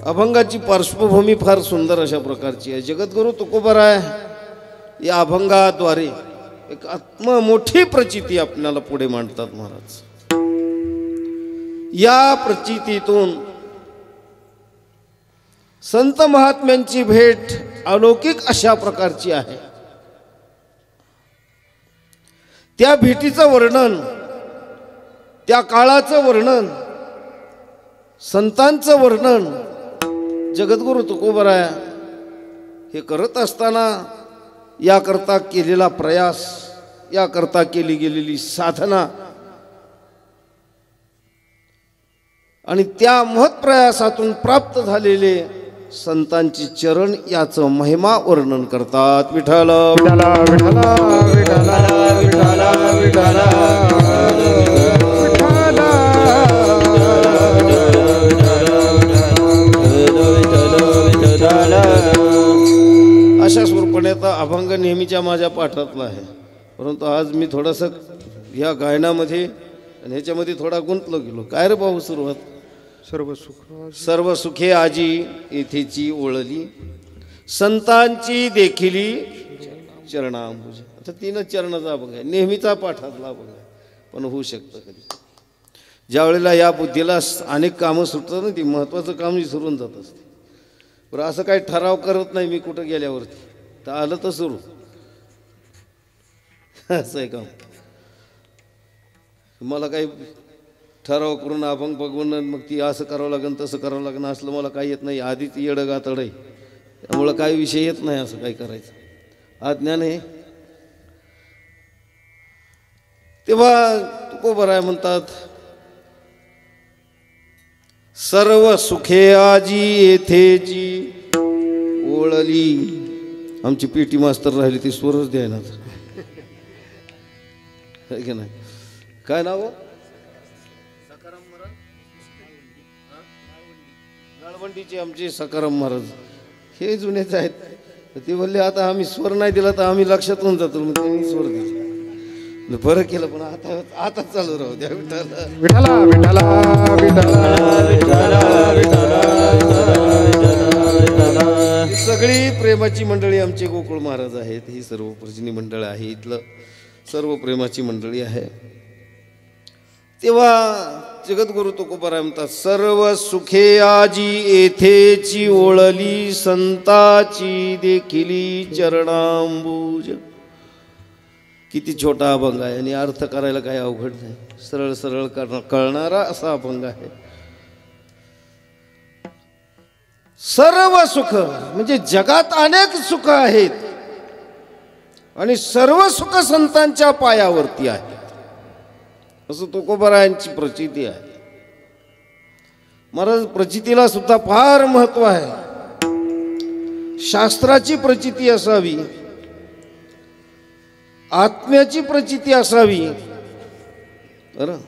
अभंगाची पार्श्वभूमी फार सुंदर अशा प्रकारची आहे। जगद्गुरु तुकोबराय या अभंगाद्वारे एक मोठी प्रचिती आपल्याला पुढे मांडतात महाराज। या प्रचितीतून संत महात्म्यांची भेट अलौकिक अशा प्रकारची आहे। त्या भेटीचं वर्णन, त्या काळाचं वर्णन, संतांचं वर्णन जगद्गुरु तुकोबराय हे करत असताना याकरता केलेला प्रयास, याकरता केली गेलेली साधना आणि त्या महत्प्रयासातून प्राप्त झालेले संतांची चरण याचं महिमा वर्णन करतात। विठ्ठल विठ्ठल विठ्ठल विठ्ठल विठ्ठल अशा स्वरूपाने आता अभंग नेहमीच्या माझ्या पाठातला आहे, परंतु आज मी थोडंसं ह्या गायनामध्ये आणि ह्याच्यामध्ये थोडा गुंतलो गेलो। काय रे भाऊ सुरुवात? सर्व सुखे आजी येथेची ओळली, संतांची देखिली चरणांबुज। आता 3 चरणाचा अभंग आहे, नेहमीचा पाठातला अभंग आहे, पण होऊ शकतं कधी ज्या वेळेला या बुद्धीला अनेक कामं सुटतात ना, ती महत्त्वाचं काम विसरून जात असते। बरं, असं काही ठराव करत नाही मी कुठं गेल्यावरती, तर आलं तर सुरू असं आहे काम। मला काही ठराव करून अभंग बघून मग ती असं करावं लागेल तसं करावं लागेल असलं मला काही येत नाही। आधीच येडं गातड आहे, त्यामुळं काही विषय येत नाही असं काही करायचं। अज्ञान आहे। तेव्हा तुकोबराय म्हणतात, सर्व सुखे आजी येथेची ओळली। आमची पीटी मास्तर राहिली ती स्वरच द्यायना की नाही। काय नाव? गाळवंडीचे आमचे सकाराम महाराज, हे जुनेच आहेत। ते बोलले आता आम्ही स्वर नाही दिला तर आम्ही लक्षातून जातो, मग त्यांनी स्वर दिला, बरं केलं। पण आता चालू राहू द्या। विठ्ठला विठ्ठला विठ्ठला सगळी प्रेमाची मंडळी आमचे गोकुळ महाराज आहेत, ही सर्व प्रजनी मंडळ आहे, इथलं सर्व प्रेमाची मंडळी आहे। तेव्हा जगद्गुरु तुकोबराय म्हणतात, सर्व सुखे आजी येथेची ओळली, संताची देखिली चरणांबुज। किती छोटा अभंग आहे आणि अर्थ करायला काही अवघड नाही, सरळ सरळ कळणारा असा अभंग आहे। सर्व सुख म्हणजे जगात अनेक सुख आहेत आणि सर्व सुख संतांच्या पायावरती आहेत, असं तुकोबरायांची प्रचिती आहे। महाराज, प्रचितीला सुद्धा फार महत्व आहे। शास्त्राची प्रचिती असावी, आत्म्याची प्रचिती असावी, बरं,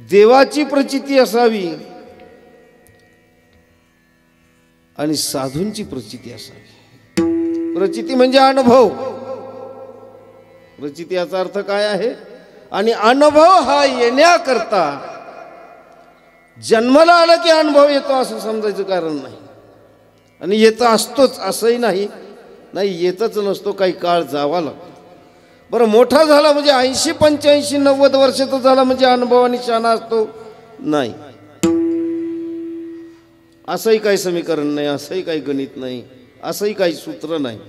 देवाची प्रचिती असावी आणि साधूंची प्रचिती असावी। प्रचिती म्हणजे अनुभव। प्रचिती याचा अर्थ काय आहे? आणि अनुभव हा येण्याकरता जन्माला आला की अनुभव येतो असं समजायचं कारण नाही, आणि येत असतोच असंही नाही, नाही येतच नसतो, काही काळ जावा लागतो। बरं, मोठा झाला म्हणजे 80, 85, 90 वर्षाचा झाला म्हणजे अनुभवाने शहाणा असतो नाही, असंही काही समीकरण नाही, असंही काही गणित नाही, असंही काही सूत्र नाही।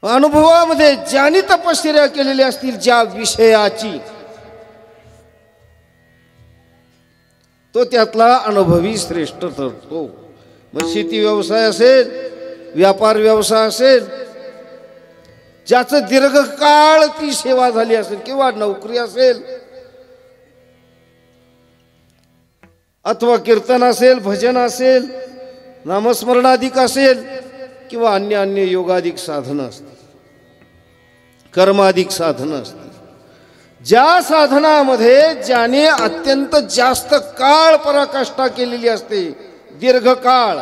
अनुभवामध्ये ज्यांनी तपश्चर्या केलेली असतील ज्या विषयाची, तो त्यातला अनुभवी श्रेष्ठ ठरतो। मग शेती व्यवसाय असेल, व्यापार व्यवसाय असेल, ज्याचं दीर्घकाळ ती सेवा झाली असेल, किंवा नोकरी असेल, अथवा कीर्तन असेल, भजन असेल, नामस्मरणाधिक असेल, किंवा अन्य अन्य योगाधिक साधनं असतील, कर्माधिक साधनं असतील, ज्या साधनामध्ये ज्याने अत्यंत जास्त काळ पराकाष्ठा केलेली असते, दीर्घकाळ,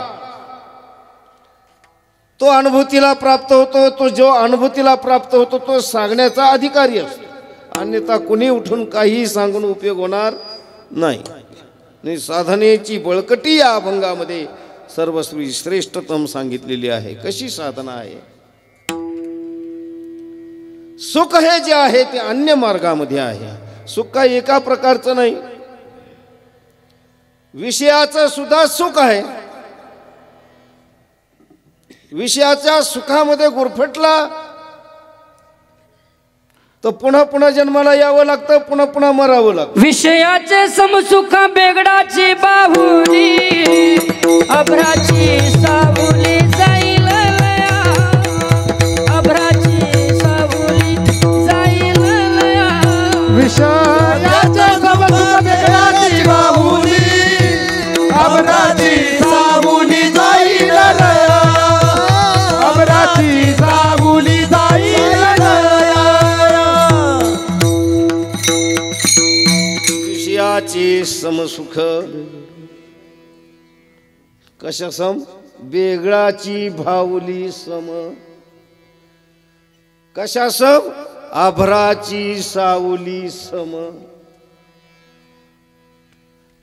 तो अनुभूतीला प्राप्त होतो। तो जो अनुभूतीला प्राप्त होतो तो सांगण्याचा अधिकारी असतो, अन्यथा कुणी उठून काही सांगून उपयोग होणार नाही। आणि साधनेची बळकटी या अभंगामध्ये सर्वस्वी श्रेष्ठतम सांगितलेली आहे. कशी साधना आहे? सुख हे जे आहे ते अन्य मार्गामध्ये आहे. सुख काही एका प्रकारचं नाही. विषयाचं सुद्धा सुख आहे. विषयाच्या सुखामध्ये गुरफटला तर पुन्हा पुन्हा जन्माला यावं लागतं, पुन्हा पुन्हा मरावं लागतं. विषयाचे समसुख बेगडाची बाहुली अभ्राची सावली जाईल लया, अभ्राची सावली जाईल लया. विषयाचे समसुख बेगडाची बाहुली अभ्राची सावली जाईल लया, अभ्राची सावली जाईल लया. विषयाचे समसुख कशा सम? बेगळाची भावली सम. कशा सम? आभराची सावली सम.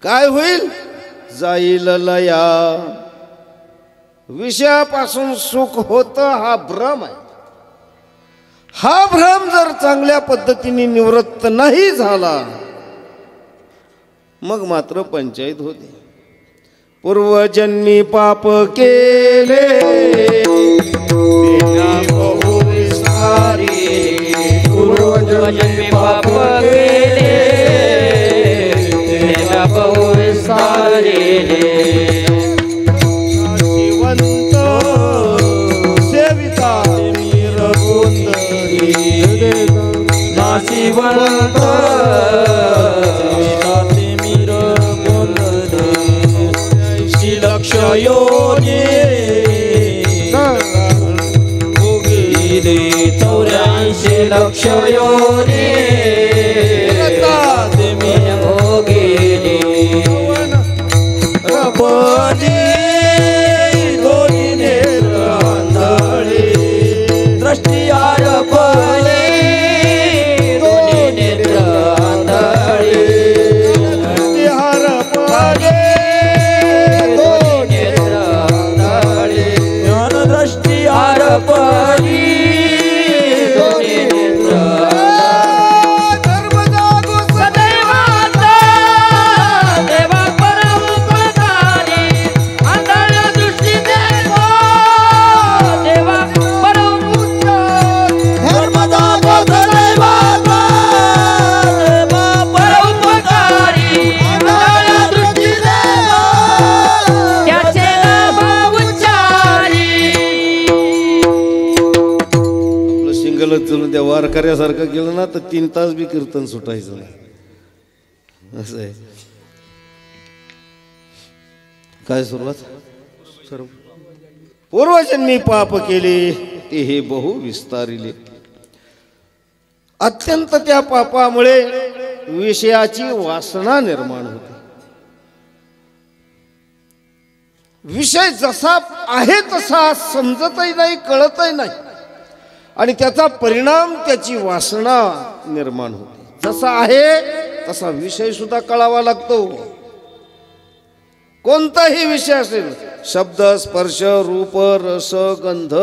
काय होईल? जाईल लया. विषयापासून सुख होतं हा भ्रम आहे. हा भ्रम जर चांगल्या पद्धतीने निवृत्त नाही झाला मग मात्र पंचायत होते. पूर्वजन्मी पाप केले बहु विस्तारी, पूर्वजन्मी पाप केले बहु विस्तारिले. नाशिवंत सेविता मीर गोंधळी, नाशिवंत लक्ष योगी भोगिले 84 लक्ष योगी भोगिले. रबनी दोन्ही नेत्र आंधळे, दृष्टी आरपले दोन्ही नेत्र आंधळे, दृष्टी आरपले आरपली दोन्ही नेत्र. धर्म जागो सदैवाचा देवा परमुपकारी, आंधळ्या दृष्टी देवा देवा परमुपकारी. धर्म जागो सदैवाचा देवा परमुपकारी, आंधळ्या दृष्टी देवा त्याचे नाम उच्चारी. सिंगलच चलून त्या वारकऱ्यासारखं केलं ना तर 3 तास बी कीर्तन सुटायचं नाही. असं आहे. काय सुरुवात? सर्व पूर्वजन्मी पाप केले ते हे बहु विस्तारिले. अत्यंत त्या पापामुळे विषयाची वासना निर्माण होते. विषय जसा आहे तसा समजतही नाही, कळतही नाही आणि त्याचा परिणाम त्याची वासना निर्माण होते. जसा आहे तसा विषय सुद्धा कळावा लागतो. कोणताही विषय असेल, शब्द स्पर्श रूप रस गंध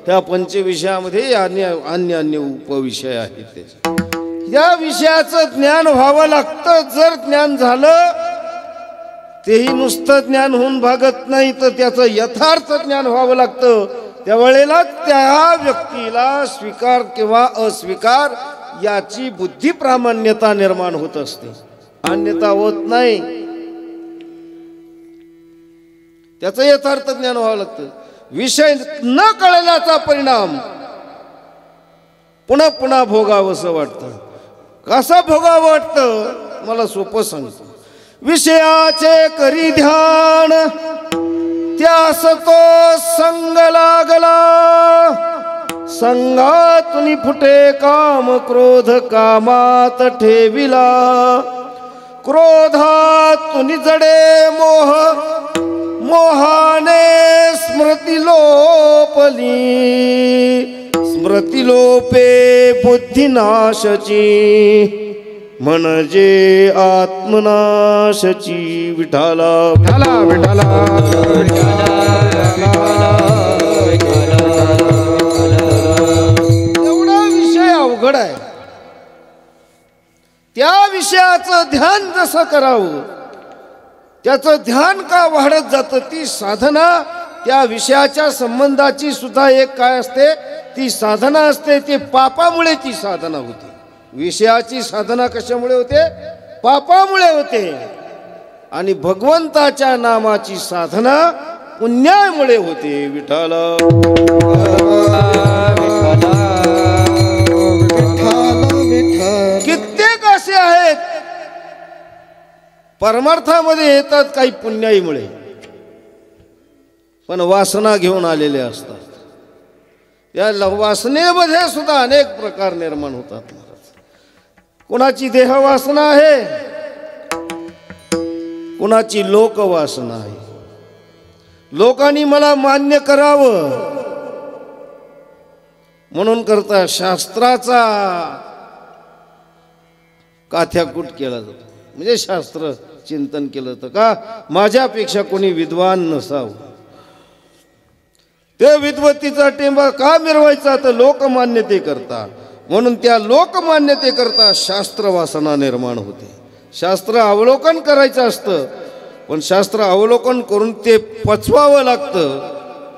ह्या पंचविषयामध्ये अन्य अन्य उपविषय आहेत. त्याचे या विषयाचं ज्ञान व्हावं लागतं. जर ज्ञान झालं तेही नुसतं ज्ञान होऊन भागत नाही तर त्याचं यथार्थ ज्ञान व्हावं लागतं. त्यावेळेला त्या व्यक्तीला स्वीकार किंवा अस्वीकार याची बुद्धी प्रामाण्यता निर्माण होत असते, अन्यथा होत नाही. त्याचं यथार्थ ज्ञान व्हावं लागतं. विषय न कळल्याचा परिणाम पुन्हा पुन्हा भोगावंसं वाटतं. कसं भोगावं वाटतं मला सोपं सांगतो. विषयाचे करी ध्यान त्यास तो संग लागला, संगातून फुटे काम क्रोध कामात ठेविला, क्रोधातून जडे मोह मोहाने स्मृती लोपली, स्मृती लोपे बुद्धिनाशची, म्हणजे आत्मनाशची विठाला विठाला विठाला एवढा विषय अवघड आहे. त्या विषयाचं ध्यान जसं करावं, त्याचं ध्यान का वाढत जातं, ती साधना त्या विषयाच्या संबंधाची सुद्धा एक काय असते, ती साधना असते. ती पापामुळे ती साधना होते. विषयाची साधना कशामुळे होते? पापामुळे होते. आणि भगवंताच्या नामाची साधना पुण्यामुळे होते. विठाला कित्येक असे आहेत परमार्थामध्ये येतात काही पुण्याईमुळे, पण वासना घेऊन आलेले असतात. या वासनेमध्ये सुद्धा अनेक प्रकार निर्माण होतात. कुणाची देह वासना आहे, कुणाची लोक वासना आहे. लोकांनी मला मान्य करावं म्हणून करता शास्त्राचा काथ्याकूट केला जातो. म्हणजे शास्त्र चिंतन केलं तर का माझ्यापेक्षा कोणी विद्वान नसावं, ते विद्वत्तीचा टेंबा का मिरवायचा, तर लोकमान्यते करता. म्हणून त्या लोकमान्यते करता शास्त्र वासना निर्माण होते. शास्त्र अवलोकन करायचं असतं, पण शास्त्र अवलोकन करून ते पचवावं लागतं.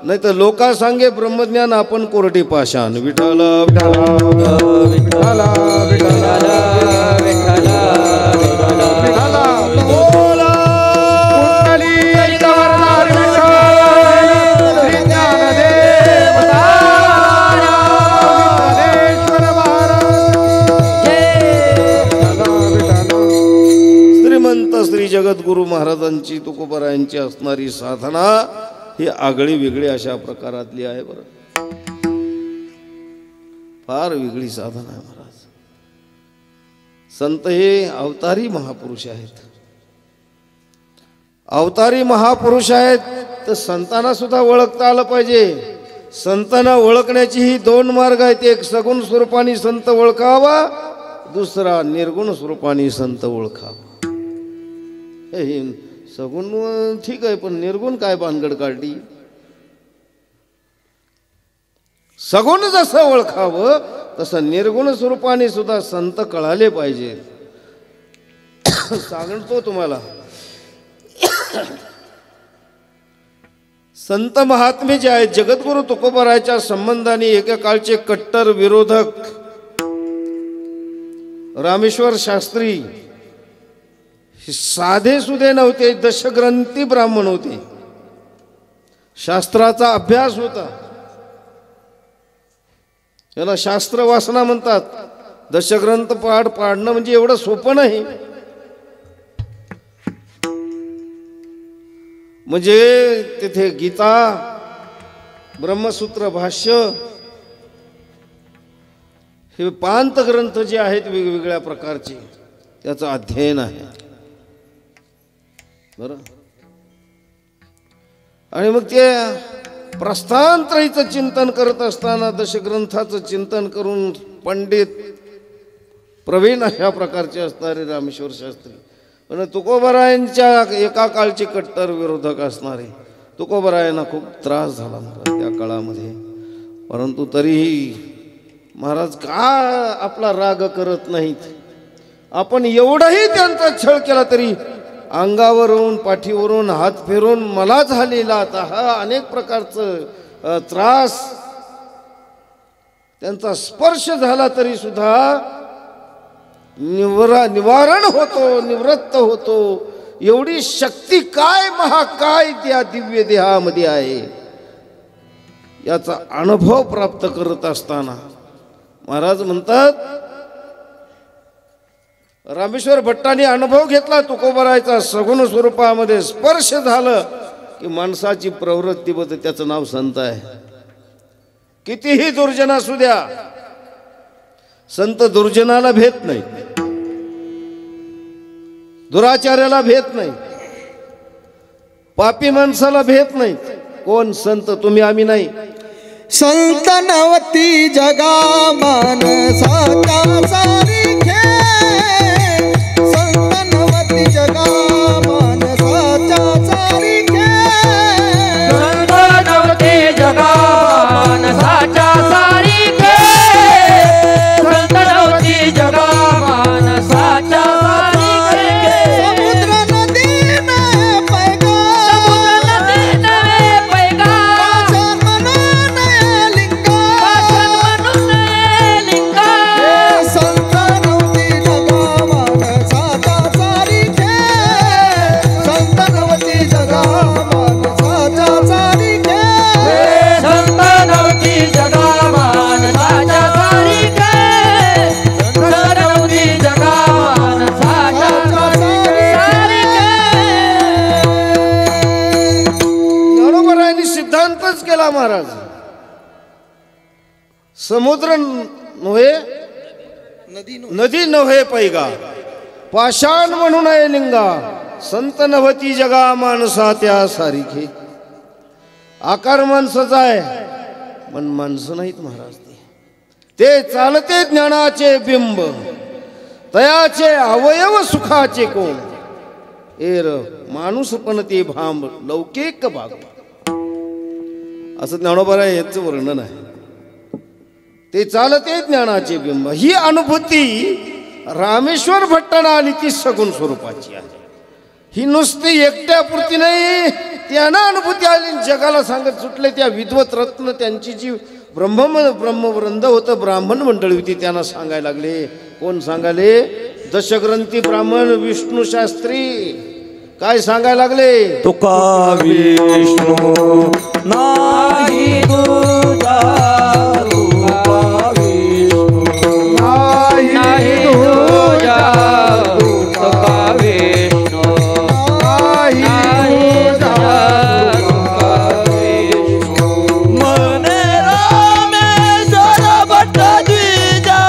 नाही तर लोका सांगे ब्रह्मज्ञान आपण कोरडे पाषाण. विठाला विठाला विठाला विठाला विठाला बोला कुंडली कवरदार विठ्ठल श्री ज्ञानदेव ज्ञानेश्वर महाराज श्रीमंत श्री जगद्गुरु महाराजांची तुकोबरायांची असणारी साधना ही आगळी वेगळी अशा प्रकारातली आहे. बरं, फार वेगळी साधना आहे महाराज. संत हे अवतारी महापुरुष आहेत. अवतारी महापुरुष आहेत तर संतांना सुद्धा ओळखता आलं पाहिजे. संतांना ओळखण्याची ही दोन मार्ग आहेत. एक सगुण स्वरूपाने संत ओळखावा, दुसरा निर्गुण स्वरूपाने संत ओळखावा. हे सगुण ठीक आहे, पण निर्गुण काय भानगड काढली. सगुण जसं ओळखावं तसं निर्गुण स्वरूपाने सुद्धा संत कळाले पाहिजे. सांगतो तुम्हाला, संत महात्मे जे आहेत जगद्गुरु तुकोबरायाच्या संबंधाने एका काळचे कट्टर विरोधक रामेश्वर शास्त्री साधे सुधे नव्हते, दशग्रंथी ब्राह्मण होते. शास्त्राचा अभ्यास होता. याला शास्त्र वासना म्हणतात. दशग्रंथ पाडणं म्हणजे एवढं सोपं नाही. म्हणजे तिथे गीता, ब्रह्मसूत्र भाष्य, हे पांत ग्रंथ जे आहेत वेगवेगळ्या प्रकारचे, त्याचं अध्ययन आहे. बरं, आणि मग ते प्रस्थानत्रयीचं चिंतन करत असताना दशग्रंथाचं चिंतन करून पंडित प्रवीण अशा प्रकारचे असणारे रामेश्वर शास्त्री, पण तुकोबरायांच्या एका काळचे कट्टर विरोधक असणारे. तुकोबरायांना खूप त्रास झाला महाराज त्या काळामध्ये. परंतु तरीही महाराज का आपला राग करत नाहीत. आपण एवढाही त्यांचा छळ केला तरी अंगावरून पाठीवरून हात फिरून मला झालेला आता हा अनेक प्रकारचं त्रास त्यांचा स्पर्श झाला तरी सुद्धा निवारण होतो, निवृत्त होतो. एवढी शक्ती काय महाकाय त्या दिव्य देहामध्ये आहे याचा अनुभव प्राप्त करत असताना महाराज म्हणतात, रामेश्वर भट्टाने अनुभव घेतला तुकोबरायचा. सगुण स्वरूपामध्ये स्पर्श झालं की माणसाची प्रवृत्ती बदल. त्याचं नाव संत आहे. कितीही दुर्जन असू द्या, संत दुर्जनाला भेट नाही, दुराचार्याला भेट नाही, पापी माणसाला भेट नाही. कोण संत? तुम्ही आम्ही नाही. संत नवती जगा मानसाच्या सारिखे जगा मानसाच्या सारिखे संत नव्हते जगा मानसाच्या सारिखे संत नव्हती जगा मानसाच्या सारिखे समुद्र नदी नये पैगा समुद्र नदी नव्हे पैगा पाषाण म्हणून नये लिंगा पाषाण म्हणून नये लिंगा संत नव्हती जगा मानसाच्या सारिखे संत नव्हती जगा मानसाच्या सारिखे संत नव्हती जगा मानसाच्या सारिखे संत नव्हती जगा मानसाच्या सारिखे ज्ञानोबरायांनी सिद्धांतच केला महाराज. समुद्र नव्हे नदी नव्हे पैगा पाषाण म्हणू नये लिंगा संत नव्हती जगा माणसा त्या सारिखे. आकार माणसाचा आहे पण माणसं नाहीत महाराज. ते चालते ज्ञानाचे बिंब तयाचे अवयव सुखाचे कोण एर माणूस पण ते भांब लौकिक भाग असं ज्ञानोबा याचं वर्णन आहे. ते चालते ज्ञानाचे बिंब ही अनुभूती रामेश्वर भट्टांना आली ती सगुण स्वरूपाची आहे. ही नुसती एकट्यापुरती नाही त्यांना अनुभूती आली जगाला सांगत सुटले. त्या विद्वत रत्न त्यांची जी ब्रह्मवृंद होतं ब्राह्मण मंडळी होती त्यांना सांगायला लागले. कोण सांगाले? दशग्रंथी ब्राह्मण विष्णू शास्त्री काय सांगायला लागले? तुका विष्णू नाही तुझा तुका विष्णू नाही तुझा तुका विष्णू नाही तुझा तुका विष्णू मने रामेश्वर भट्ट द्विजा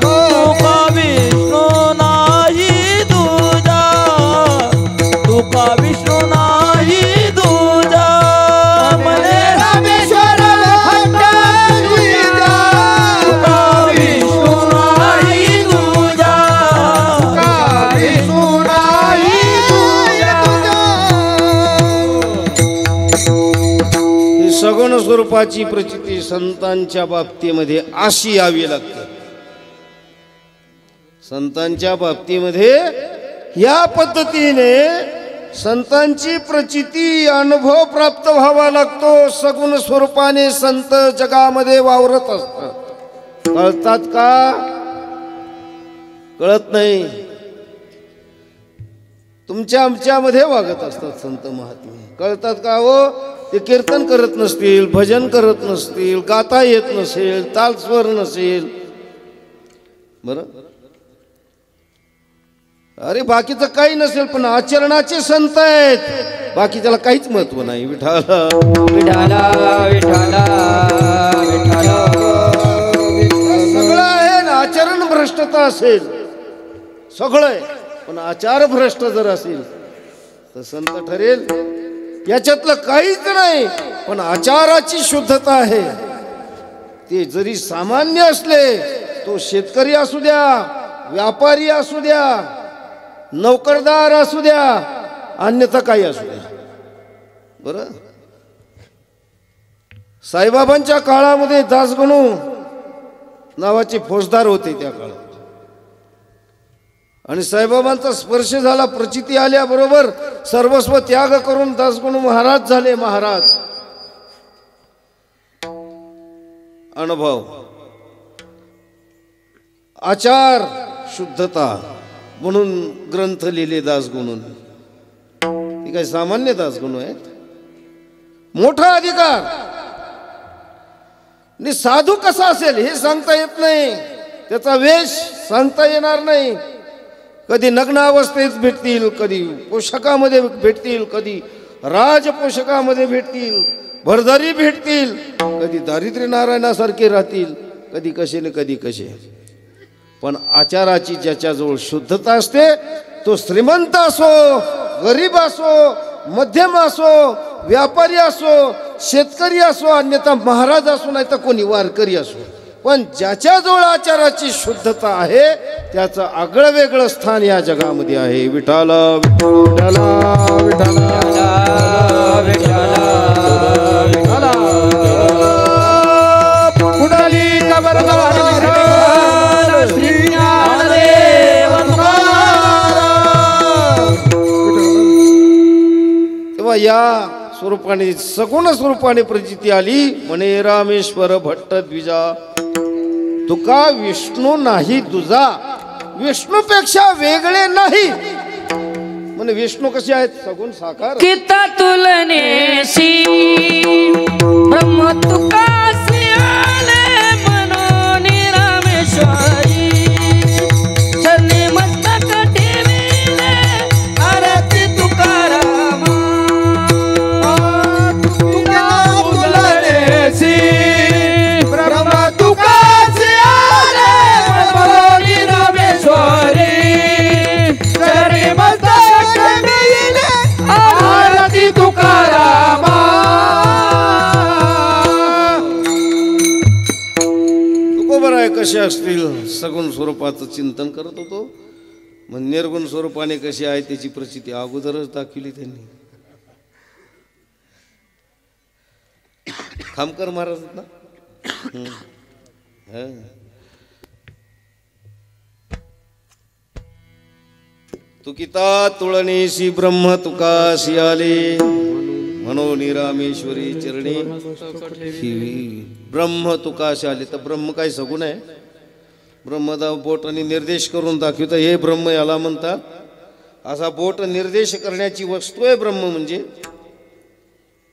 तुका विष्णू नाही तुझा तुका विष्णू नाही तुझा मने रामेश्वर भट्ट द्विजा तुका विष्णू नाही तुझा विष्णू नाही ही सगुण स्वरूपाची प्रचिती संतांच्या बाबतीमध्ये अशी यावी लागते. संतांच्या बाबतीमध्ये या पद्धतीने संतांची प्रचिती अनुभव प्राप्त व्हावा लागतो. सगुण स्वरूपाने संत जगामध्ये वावरत असतात. कळतात का? कळत नाही. तुमच्या आमच्यामध्ये वागत असतात संत महात्मे. कळतात का हो? ते कीर्तन करत नसतील, भजन करत नसतील, गाता येत नसेल, ताल स्वर नसेल, बरं अरे बाकीचं काही नसेल पण आचरणाचे संत आहेत. बाकीच्याला काहीच महत्व नाही. विठाला विठाला विठाला विठाला सगळं आहे ना. आचरण भ्रष्टता असेल सगळं आहे पण आचार भ्रष्ट जर असेल तर संत ठरेल. याच्यातलं काहीच नाही पण आचाराची शुद्धता आहे. ते जरी सामान्य असले तो शेतकरी असू द्या, व्यापारी असू द्या, नोकरदार असू द्या, अन्यथा काही असू द्या. बरं साईबाबांच्या काळामध्ये दासगणू नावाचे फौजदार होते त्या काळात. आणि साईबाबांचा स्पर्श झाला, प्रचिती आल्याबरोबर सर्वस्व त्याग करून दासगणू महाराज झाले. महाराज अनुभव आचार शुद्धता म्हणून ग्रंथ लिहिले दासगणून. हे काय सामान्य दासगणू आहेत? मोठा अधिकार. आणि साधू कसा असेल हे सांगता येत नाही. त्याचा वेश सांगता येणार नाही. कधी नग्न अवस्थेत भेटतील, कधी पोशाखामध्ये भेटतील, कधी राज पोशाखामध्ये भेटतील, भरदारी भेटतील, कधी दारिद्र्य नारायणासारखे राहतील, कधी कसे न कधी कसे. पण आचाराची ज्याच्याजवळ शुद्धता असते तो श्रीमंत असो, गरीब असो, मध्यम असो, व्यापारी असो, शेतकरी असो, अन्यथा महाराज असो, नाही तर कोणी वारकरी असो, पण ज्याच्याजवळ आचाराची शुद्धता आहे त्याचं आगळं वेगळं स्थान या जगामध्ये आहे. विठाल विठाल विठाल कुंडली कबरदार श्री ज्ञानदेव तेव्हा या स्वरूपाने सगुण स्वरूपाने प्रचिती आली. म्हणे रामेश्वर भट्ट द्विजा तुका विष्णू नाही तुझा, विष्णूपेक्षा वेगळे नाही. म्हणे विष्णू कसे आहेत? सगुण साकार. किता तुलनेशी ब्रह्म तुकासी आले म्हणून रामेश्वरी चरणी मस्तक ठेविले आरती तुकारामा. ब्रह्म तुकासी आले म्हणून रामेश्वरी चरणी मस्तक ठेविले आरती तुकारामा. तुकोबर आहे कसे असतील सगुण स्वरूपाचं चिंतन करत होतो. मग निर्गुण स्वरूपाने कशी आहे त्याची प्रचिती अगोदरच दाखवली त्यांनी. खामकर महाराज ना तुकिता तुळणेशी ब्रह्म तुकासी आले म्हणून रामेश्वरी चरणी ब्रह्म तुकाशी आले. तर ब्रह्म काय सगुण आहे? ब्रह्मदा बोटाने निर्देश करून दाखवता हे ब्रह्म याला म्हणतात. असा बोट निर्देश करण्याची वस्तू आहे ब्रह्म, म्हणजे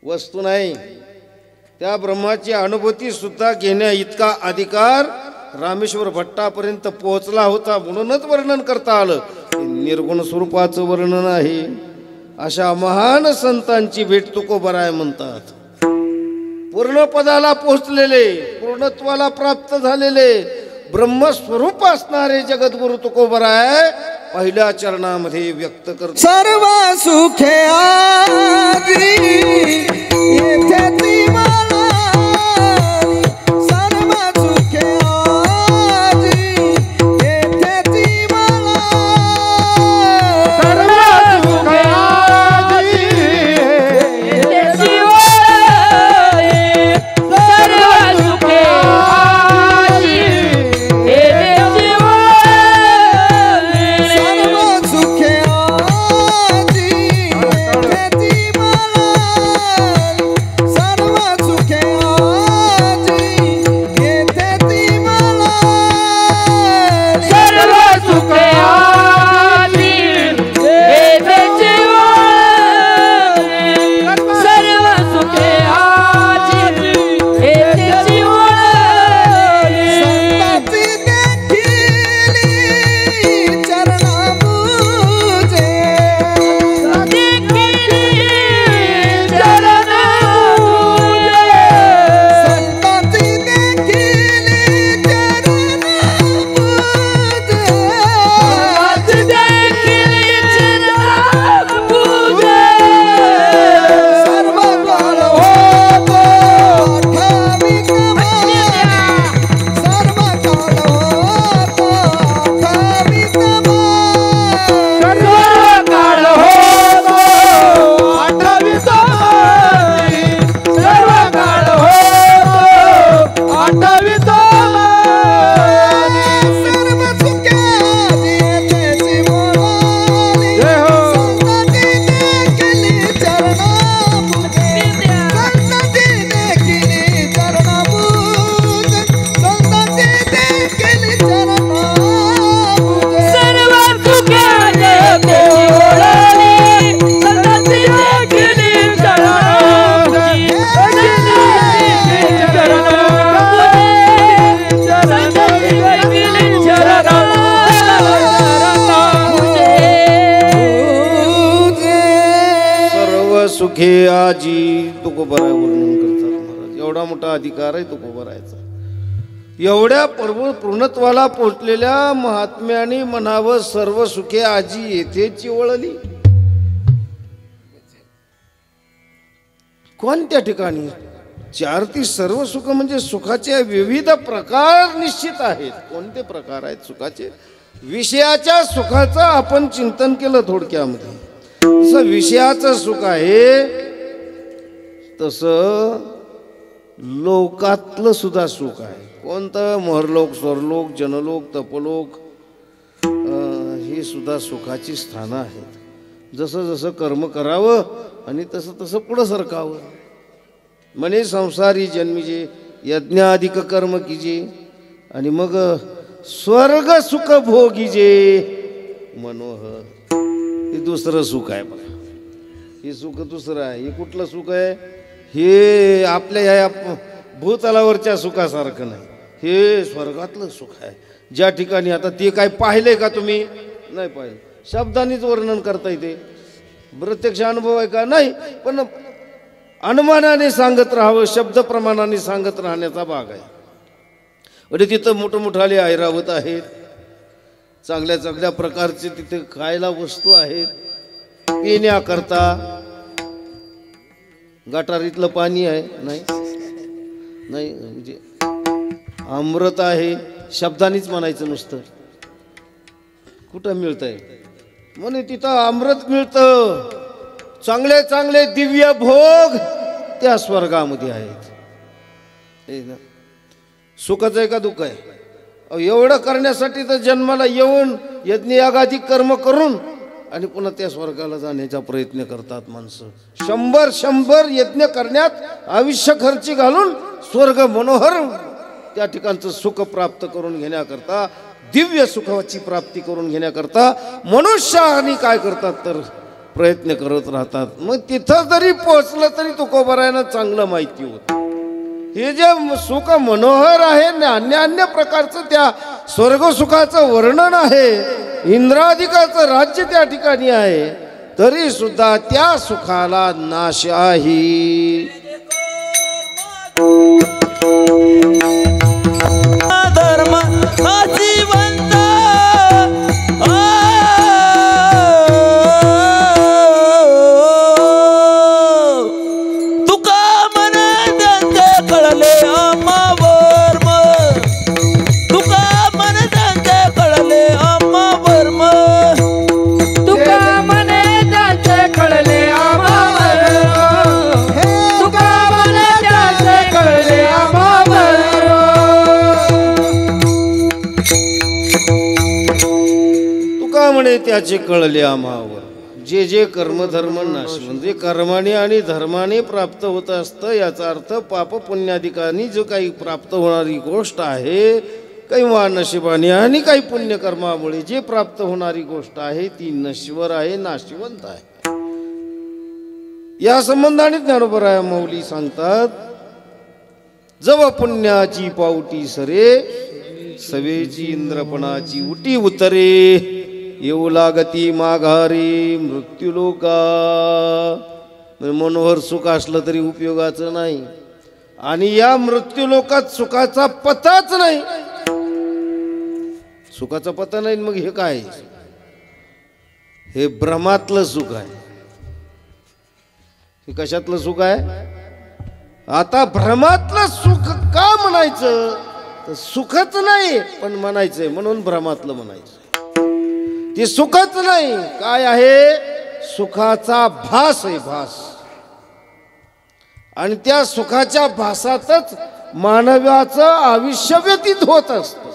वस्तू नाही. त्या ब्रह्माची अनुभूती सुद्धा घेण्या इतका अधिकार रामेश्वर भट्टापर्यंत पोहोचला होता. म्हणूनच वर्णन करता आलं. निर्गुण स्वरूपाचं वर्णन आहे. अशा महान संतांची भेट तुकोबराय म्हणतात. पूर्ण पदाला पोहोचलेले, पूर्णत्वाला प्राप्त झालेले, ब्रह्मस्वरूप असणारे जगद्गुरु तुकोबराय पहिल्या चरणामध्ये व्यक्त करतो. सर्व सुखे आजी येथे ती मला, सर्व सुखे आजी येथे ती मला, सर्व सुखे आजी येथे सर्व सुखे आजी येथे सर्व सुखे आजी येथे ती मला, सर्व सुखे आजी येथे ती मला, सर्व सुखे आजी येथे सर्व सुखे आजी येथे संतांची देखिली चरणाबुजे, संतांची देखिली चरणाबुजे, सर्व काळ होतो ठावीक माया, सर्व काळ होतो ठावीक माया, काळ होतो आठवीत माई, सर्व काळ होतो आठवीत माई. सर्व सुखे आजी येथेची बोलाली, जय हो. संतांची देखिली चरणाबुजे, संतांची देखिली चरणाबुजे, संतांची देखिली चरणाबुजे, सर्व सुखे येथे ओळखली, संतांची देखिली चरणाबुजी, संतांची देखिली सर्व सुखे आजी तुकोबराय वर्णन करतात महाराज. एवढा मोठा अधिकार आहे तुकोबरायचा. एवढ्या पूर्णत्वाला पोचलेल्या महात्म्याने म्हणावं सर्व सुखे आजी येथेची वळली. कोणत्या ठिकाणी? चार ती सर्व सुख म्हणजे सुखाचे विविध प्रकार निश्चित आहेत. कोणते प्रकार आहेत सुखाचे? विषयाच्या सुखाचं आपण चिंतन केलं थोडक्यामध्ये, जसं विषयाचं सुख आहे तसं लोकातलं सुद्धा सुख आहे. कोणतं? मोहरलोक, स्वरलोक, जनलोक, तपलोक, ही सुद्धा सुखाची स्थानं आहेत. जसं जसं कर्म करावं आणि तसं तसं पुढं सरकावं. म्हणे संसारी जन्मीजे यज्ञाधिक कर्म कीजे आणि मग स्वर्ग सुख भोगीजे मनोहर. हे दुसरं सुख आहे बघा. हे सुख दुसरं आहे. हे कुठलं सुख आहे? हे आपल्या ह्या भूतलावरच्या सुखासारखं नाही. हे स्वर्गातलं सुख आहे. ज्या ठिकाणी आता ते काय पाहिलंय का तुम्ही? नाही पाहिलं. शब्दांनीच वर्णन करता येते. प्रत्यक्ष अनुभव आहे का? नाही. पण अनुमानाने सांगत राहावं, शब्द प्रमाणाने सांगत राहण्याचा भाग आहे. म्हणजे तिथं मोठमोठाले ऐरावत आहेत, चांगल्या चांगल्या प्रकारचे तिथे खायला वस्तू आहेत, पिण्याकरता. गटारीतलं पाणी आहे? नाही नाही. म्हणजे अमृत आहे, शब्दानेच म्हणायचं नुसतं. कुठं मिळतंय? म्हणे तिथं अमृत मिळतं. चांगले चांगले दिव्य भोग त्या स्वर्गामध्ये आहेत. सुखच आहे का दुःख आहे? एवढं करण्यासाठी तर जन्माला येऊन यज्ञयागादी कर्म करून आणि पुन्हा त्या स्वर्गाला जाण्याचा प्रयत्न करतात माणसं. 100 यज्ञ करण्यात आयुष्य खर्ची घालून स्वर्ग मनोहर त्या ठिकाणचं सुख प्राप्त करून घेण्याकरता, दिव्य सुखाची प्राप्ती करून घेण्याकरता मनुष्य आणि काय करतात तर प्रयत्न करत राहतात. मग तिथं जरी पोहोचलं तरी तुकोबारायांना चांगलं माहिती होतं हे जे सुख मनोहर आहे अन्य अन्य प्रकारचं त्या स्वर्गसुखाचं वर्णन आहे. इंद्राधिकाचं राज्य त्या ठिकाणी आहे, तरी सुद्धा त्या सुखाला नाश आहे. धर्म नाशिवंत तुका मन त्यांचे कळले आम्हा वर्म. तुका मन त्यांचे कळले आम्हा वर्म. तुका मने त्याचे कळले आम्हा वर्म. तुका मने त्याचे कळले आम्हा वर्म. तुका म्हणे त्याचे कळले आम्हावर. जे जे कर्मधर्म नाश म्हणजे कर्माने आणि धर्माने प्राप्त होत असतं, याचा अर्थ पाप पुण्याधिकांनी जो काही प्राप्त होणारी गोष्ट आहे, काही वा नशिबाने आणि काही पुण्यकर्मामुळे जे प्राप्त होणारी गोष्ट आहे ती नश्वर आहे, नाशिवंत आहे. या संबंधाने ज्ञानोबराय मौली सांगतात, जव पुण्याची पावटी सरे सवेची इंद्रपणाची उटी उतरे. येऊ लागती माघारी मृत्यूलोका. मनोहर सुख असलं तरी उपयोगाचं नाही आणि या मृत्यूलोकात सुखाचा पताच नाही. सुखाचा पता नाही. मग हे काय? हे भ्रमातलं सुख आहे. हे कशातलं सुख आहे? आता भ्रमातलं सुख का म्हणायचं? तर सुखच नाही पण म्हणायचंय म्हणून भ्रमातलं म्हणायचं. ते सुखच नाही. काय आहे? सुखाचा भास आहे, भास. आणि त्या सुखाच्या भासातच मानवाचं आयुष्य व्यतीत होत असतं.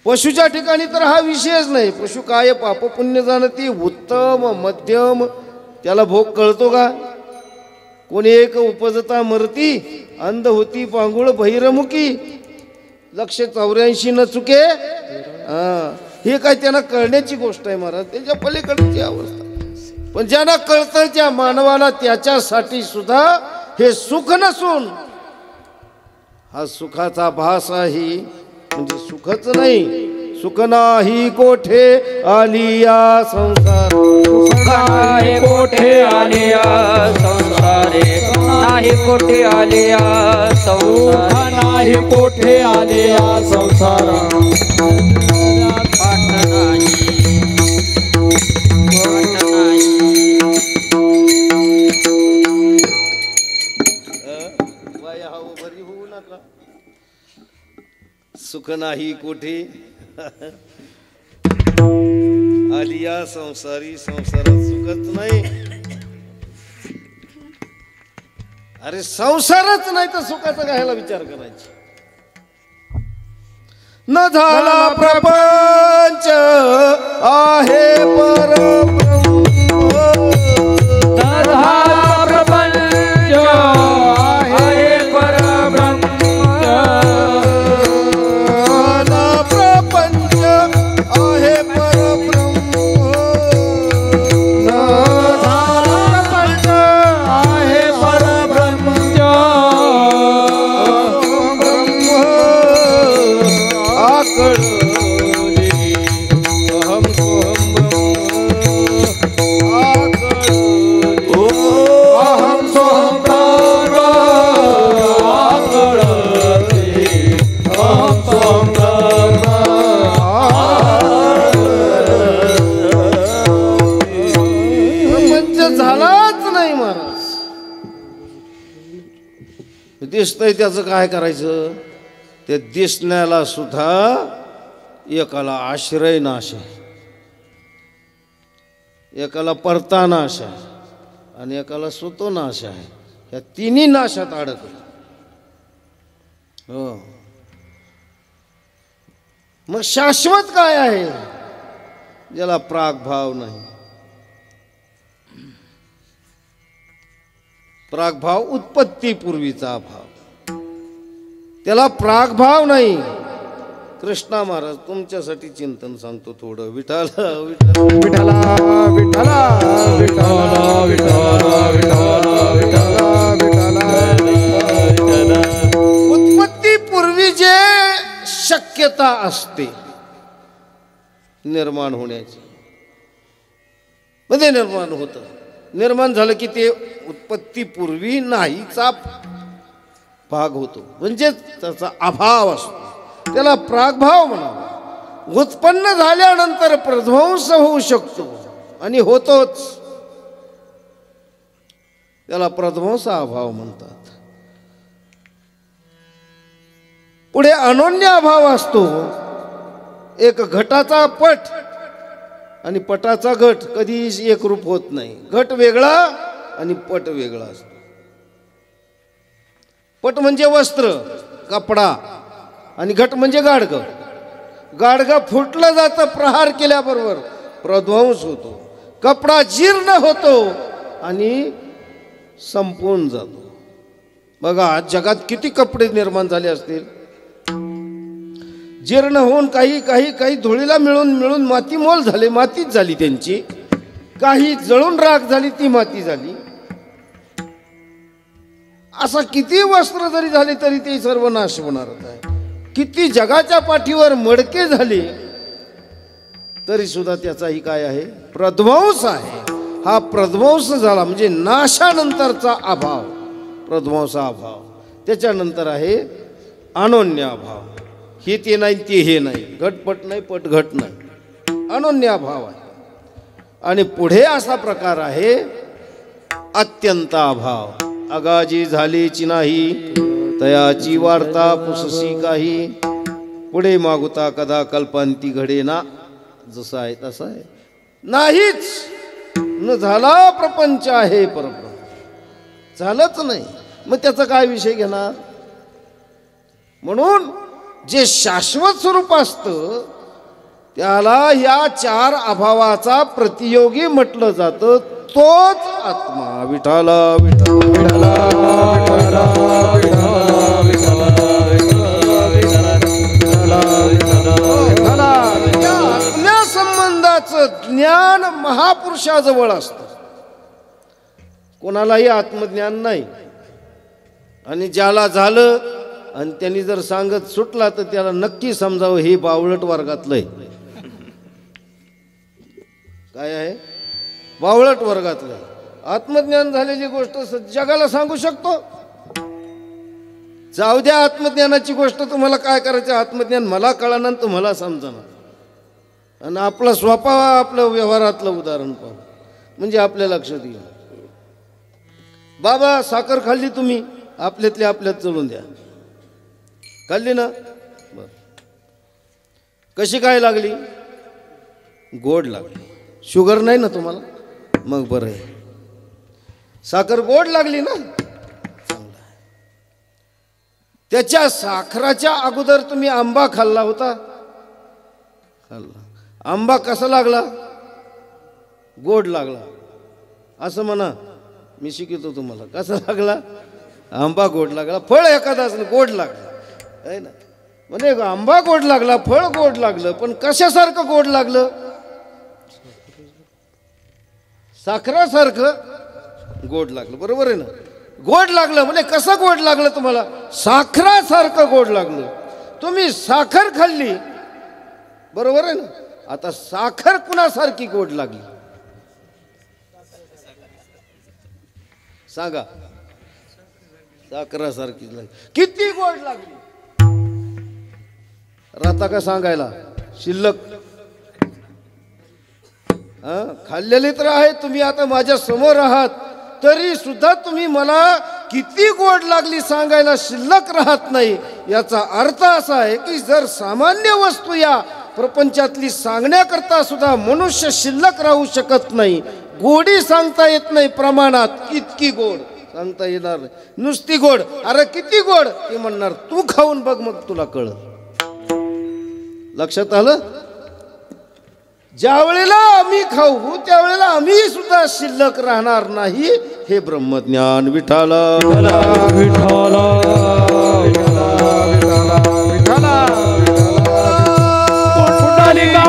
पशुच्या ठिकाणी तर हा विषयच नाही. पशु काय पाप पुण्य जाणती, उत्तम मध्यम त्याला भोग कळतो का? कोणी एक उपजता मरती, अंध होती पांगुळ बहिरमुखी, 184 न चुके. हे काय त्यांना कळण्याची गोष्ट आहे महाराज, त्याच्या पलीकडची अवस्था. पण ज्यांना कळतं त्या मानवाला त्याच्यासाठी सुद्धा हे सुख नसून हा सुखाचा भास आहे. म्हणजे सुखच नाही. सुख नाही कोठे आलिया संसार. सुख नाही कोठे आलिया संसारे. नाही कोठे आलिया संसार. नाही कोठे आलिया संसारा. सुख नाही कोठे आलिया संसारी संसारात सुखच नाही. अरे संसारच नाही तर सुखाचा घ्यायला विचार करायचा. न झाला प्रपंच आहे परब्रह्म. तथा प्रपंच आहे परब्रह्म. न प्रपंच आहे परब्रह्म. प्रपंच आहे परब्रह्म. आकळले अहम सोहम ब्रह्म. आकळले अहम सोहम ब्रह्म. आकळते अहम सोहम ब्रह्म. प्रपंच झालाच नाही महाराज. दिसतंय त्याचं काय करायचं. ते दिसण्याला सुद्धा एकाला आश्रय नाश आहे, एकाला परता नाश आहे आणि एकाला स्वतो नाश आहे. या तिन्ही नाशात अडकलं. हो. मग शाश्वत काय आहे. ज्याला प्रागभाव नाही. प्रागभाव उत्पत्तीपूर्वीचा भाव, त्याला प्रागभाव नाही. कृष्णा महाराज तुमच्यासाठी चिंतन सांगतो थोडं. विठाल विठाल विठला विठला विठला विठला विठला विठला. उत्पत्तीपूर्वी जे शक्यता असते निर्माण होण्याची, मध्ये निर्माण होतं. निर्माण झालं की ते उत्पत्तीपूर्वी नाहीचा भाग होतो, म्हणजे त्याचा अभाव असतो. त्याला प्रागभाव म्हणावा. उत्पन्न झाल्यानंतर प्रध्वंस होऊ शकतो आणि होतोच. त्याला प्रध्वंस अभाव म्हणतात. पुढे अनोन्य अभाव असतो. एक घटाचा पट आणि पटाचा घट कधी एकरूप होत नाही. घट वेगळा आणि पट वेगळा असतो. पट म्हणजे वस्त्र कपडा आणि घट म्हणजे गाडगं. गाडगं फुटलं जातं प्रहार केल्याबरोबर, प्रध्वंस होतो. कपडा जीर्ण होतो आणि संपून जातो. बघा जगात किती कपडे निर्माण झाले असतील. जीर्ण होऊन काही काही काही धुळीला मिळून मिळून माती मोल झाले, मातीच झाली त्यांची. काही जळून राख झाली, ती माती झाली. असा किती वस्त्र जरी झाले तरी ते सर्व नाश होणारच आहे. किती जगाच्या पाठीवर मडके झाले तरी सुद्धा त्याचाही काय आहे, प्रध्वंस आहे. हा प्रध्वंस झाला म्हणजे नाशानंतरचा अभाव, प्रध्वंसा अभाव. त्याच्यानंतर आहे अनोन्य अभाव. हे ते नाही ते हे नाही, घटपट नाही पट घट नाही, अनोन्य अभाव आहे. आणि पुढे असा प्रकार आहे अत्यंत अभाव. अगाजी झालीची नाही तयाची वार्ता पुससी काही. पुढे मागुता कदा कल्पांती घडे ना. जसं आहे तसं आहे, नाहीच. न झाला प्रपंच आहे परब्रह्म. झालंच नाही, मग त्याचा काय विषय घेणार. म्हणून जे शाश्वत स्वरूप असतं त्याला या चार अभावाचा प्रतियोगी म्हटलं जातं. तोच आत्मा. विठाला विठाला आत्म्या संबंधाचं ज्ञान महापुरुषाजवळ असतं. कोणालाही आत्मज्ञान नाही. आणि ज्याला झालं आणि त्यांनी जर सांगत सुटला तर त्याला नक्की समजावं हे बावळट वर्गातलं आहे. काय आहे, बावळट वर्गातलं. आत्मज्ञान झालेली गोष्ट जगाला सांगू शकतो. जाऊ द्या आत्मज्ञानाची गोष्ट, तुम्हाला काय करायचं. आत्मज्ञान मला कळणार, तुम्हाला समजणार. आणि आपला स्वभाव आपलं व्यवहारातलं उदाहरण पाहू म्हणजे आपल्या लक्षात येईल. बाबा साखर खाल्ली तुम्ही, आपल्यातल्या आपल्यात चलून द्या. खाल्ली ना, बर. कशी काय लागली? गोड लागली. शुगर नाही ना तुम्हाला? मग बरं आहे. साखर गोड लागली ना, चांगलं आहे. त्याच्या साखराच्या अगोदर तुम्ही आंबा खाल्ला होता? खाल्ला. आंबा कसा लागला? गोड लागला. असं म्हणा, मी शिकवतो तुम्हाला. कसा लागला? आंबा गोड लागला. फळ एखादाच गोड लागलं आहे ना. म्हणजे आंबा गोड लागला, फळ गोड लागलं, पण कशासारखं गोड लागलं? साखरासारखं गोड लागलं. बरोबर आहे ना? गोड लागलं म्हणजे कसं गोड लागलं तुम्हाला? साखरासारखं गोड लागलं. तुम्ही साखर खाल्ली, बरोबर आहे ना? आता साखर कुणासारखी गोड लागली सांगा? साखरासारखी लागली. किती गोड लागली? राहता का सांगायला? शिल्लक खाल्लेली तर आहे. तुम्ही आता माझ्या समोर आहात, तरी सुद्धा तुम्ही मला किती गोड लागली सांगायला शिल्लक राहत नाही. याचा अर्थ असा आहे की जर सामान्य वस्तू या प्रपंचातली सांगण्याकरता सुद्धा मनुष्य शिल्लक राहू शकत नाही, गोडी सांगता येत नाही प्रमाणात, इतकी गोड सांगता येणार नाही. नुसती गोड, अरे किती गोड ते म्हणणार. तू खाऊन बघ, मग तुला कळलं. लक्षात आलं? ज्या वेळेला आम्ही खाऊ त्यावेळेला आम्ही सुद्धा शिल्लक राहणार नाही. हे ब्रह्मज्ञान विठाला विठाला विठाला विठाला विठाला पुंडलिका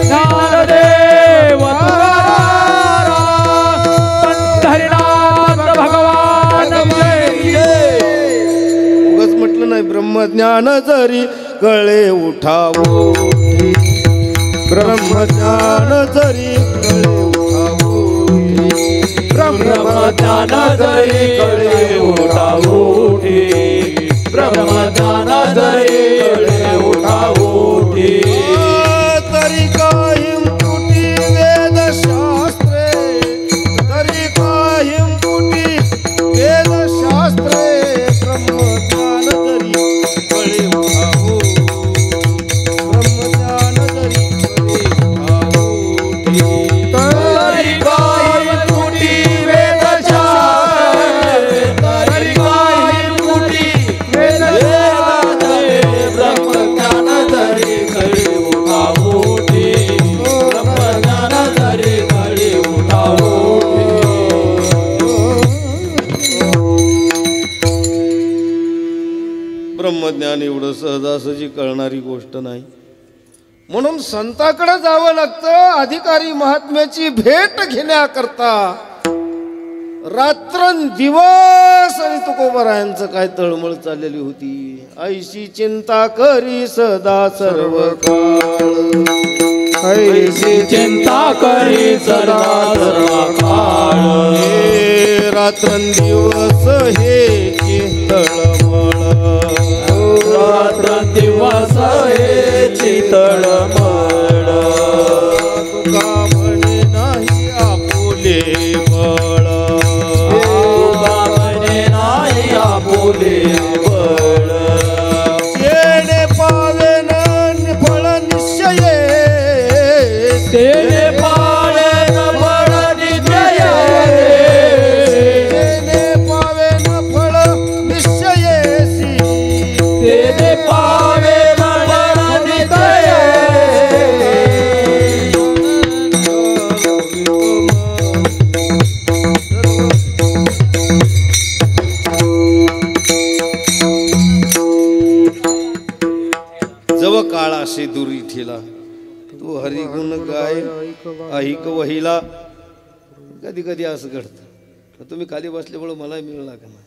ज्ञानदेव तुकाराम पंढरीनाथ भगवान जय. उगाच म्हटलं नाही. ब्रह्मज्ञान जरी कळे उठावो, ब्रह्मज्ञान जरी कळे उठावो, ब्रह्मज्ञान जरी कळे उठावोठी, ब्रह्मज्ञान जरी कळे उठावोठी. तरी कायम तुटी वेदशास्त्रे, तरी कायम तुटी वेदशास्त्रे, ब्रह्मज्ञान जरी कळे उठावो, ब्रह्मज्ञान जरी कळे उठावो. तरी काय तुटी वेदशास्त्रे, तरी काय तुटी वेदशास्त्रे, ब्रह्मज्ञान जरी कळे उठावोठी, ब्रह्मज्ञान जरी कळे उठावोठी. ब्रह्मज्ञान एवढं सहजासहजी कळणारी गोष्ट नाही. म्हणून संताकडे जावं लागतं. अधिकारी महात्म्याची भेट घेण्याकरता रात्रंदिवस. आणि तुकोबारायांचं काय तळमळ चाललेली होती. ऐशी चिंता करी सदा सर्व काळ, ऐशी चिंता करी सदा सर्व काळ. हे रात्रंदिवस हे तळमळ, रात्र दिवस हे तळमळ. तुका म्हणे नाही आपुले बळ, तुका म्हणे नाही आपुले बळ. येणे पावेन फळ निश्चये, तेने पाळेन फळ निश्चय, येणे पावेन फळ निश्चयेसी, तेने पावेन फळ निश्चय. जव काळ असे दुरी ठेला, तू हरिगुण गाय ऐक वहिला. कधी कधी असं घडतं. तुम्ही खाली बसल्यामुळे मलाही मिळला का नाही.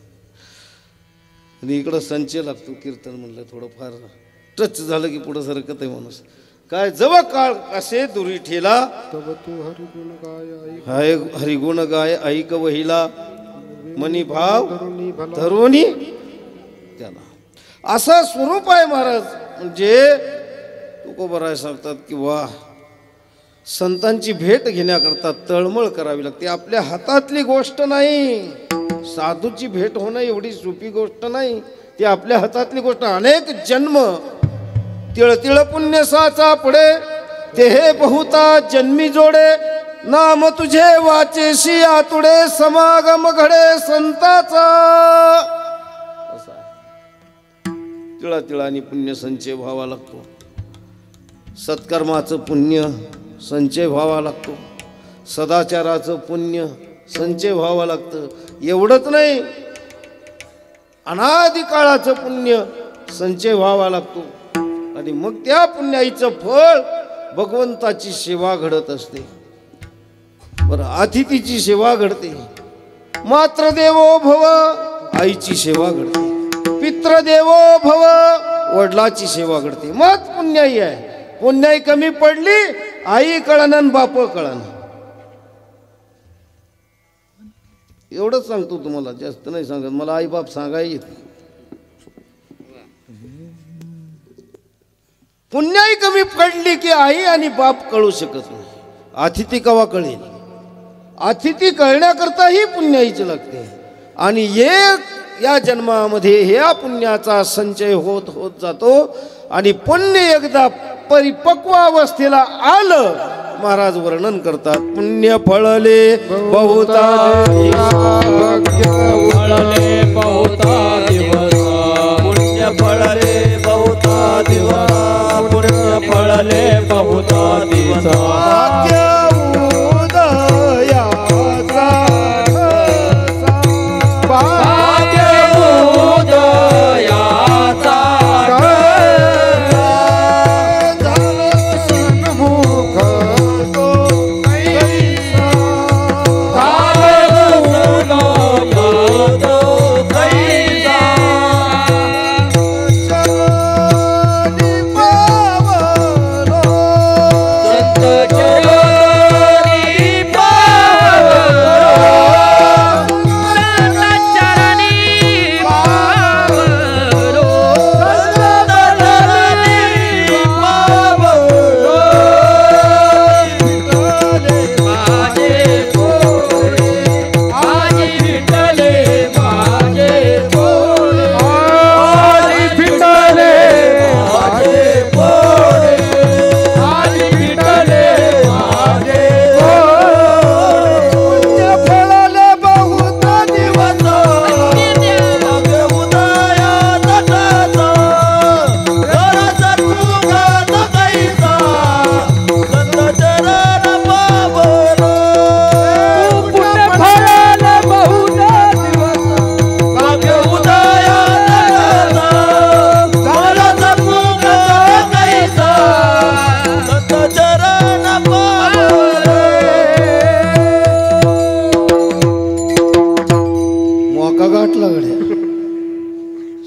आणि इकडं संचय लागतो. कीर्तन म्हणलं थोडंफार टच झालं की पुढं सरकत आहे माणूस. काय जव काळ असे दुरी ठेला, तब तू हरिगुण गाय हाय हरिगुण गाय ऐक वहिला, मनी भाव धरुणी भला. धरुणी त्याला. असं स्वरूप आहे महाराज. म्हणजे तुकोबाराय सांगतात की वा, संतांची भेट घेण्याकरता तळमळ करावी लागते. आपल्या हातातली गोष्ट नाही. साधूची भेट होणं एवढी सोपी गोष्ट नाही. ती आपल्या हातातली गोष्ट. अनेक जन्म तिळ तिळ पुण्य साचा पुढे ते हे बहुता जन्मी जोडे नाम तुझे वाचेशी आतुडे समागम घडे संताचा. तिळा तिळानी पुण्य संचय व्हावा लागतो. सत्कर्माचं पुण्य संचय व्हावा लागतो. सदाचाराचं पुण्य संचय व्हावं लागतं. एवढंच नाही, अनादि काळाचं पुण्य संचय व्हावा लागतो. आणि मग त्या पुण्याईचं फळ भगवंताची सेवा घडत असते. बरं, अतिथीची सेवा घडते. मातृदेवो भव आईची सेवा घडते. पितृदेवो भव वडिलाची सेवा घडते. मग पुण्याई आहे. पुण्याई कमी पडली आई कळणं बाप कळणं. एवढंच सांगतो तुम्हाला, जास्त नाही सांगत. मला आई बाप सांगाय येत. पुण्याई कमी पडली की आई आणि बाप कळू शकत नाही. अतिथी कवा कळेल? अतिथी कळण्याकरता ही पुण्याईची लागते. आणि एक या जन्मामध्ये ह्या पुण्याचा संचय होत होत जातो. आणि पुण्य एकदा परिपक्व अवस्थेला आलं, महाराज वर्णन करतात. पुण्य फळले बहुता फळले बहुता दिवस पुण्य फळले बहुता दिवस पुण्य फळले बहुता दिवस भाग्य उदयाचा भाग्य उदयाचा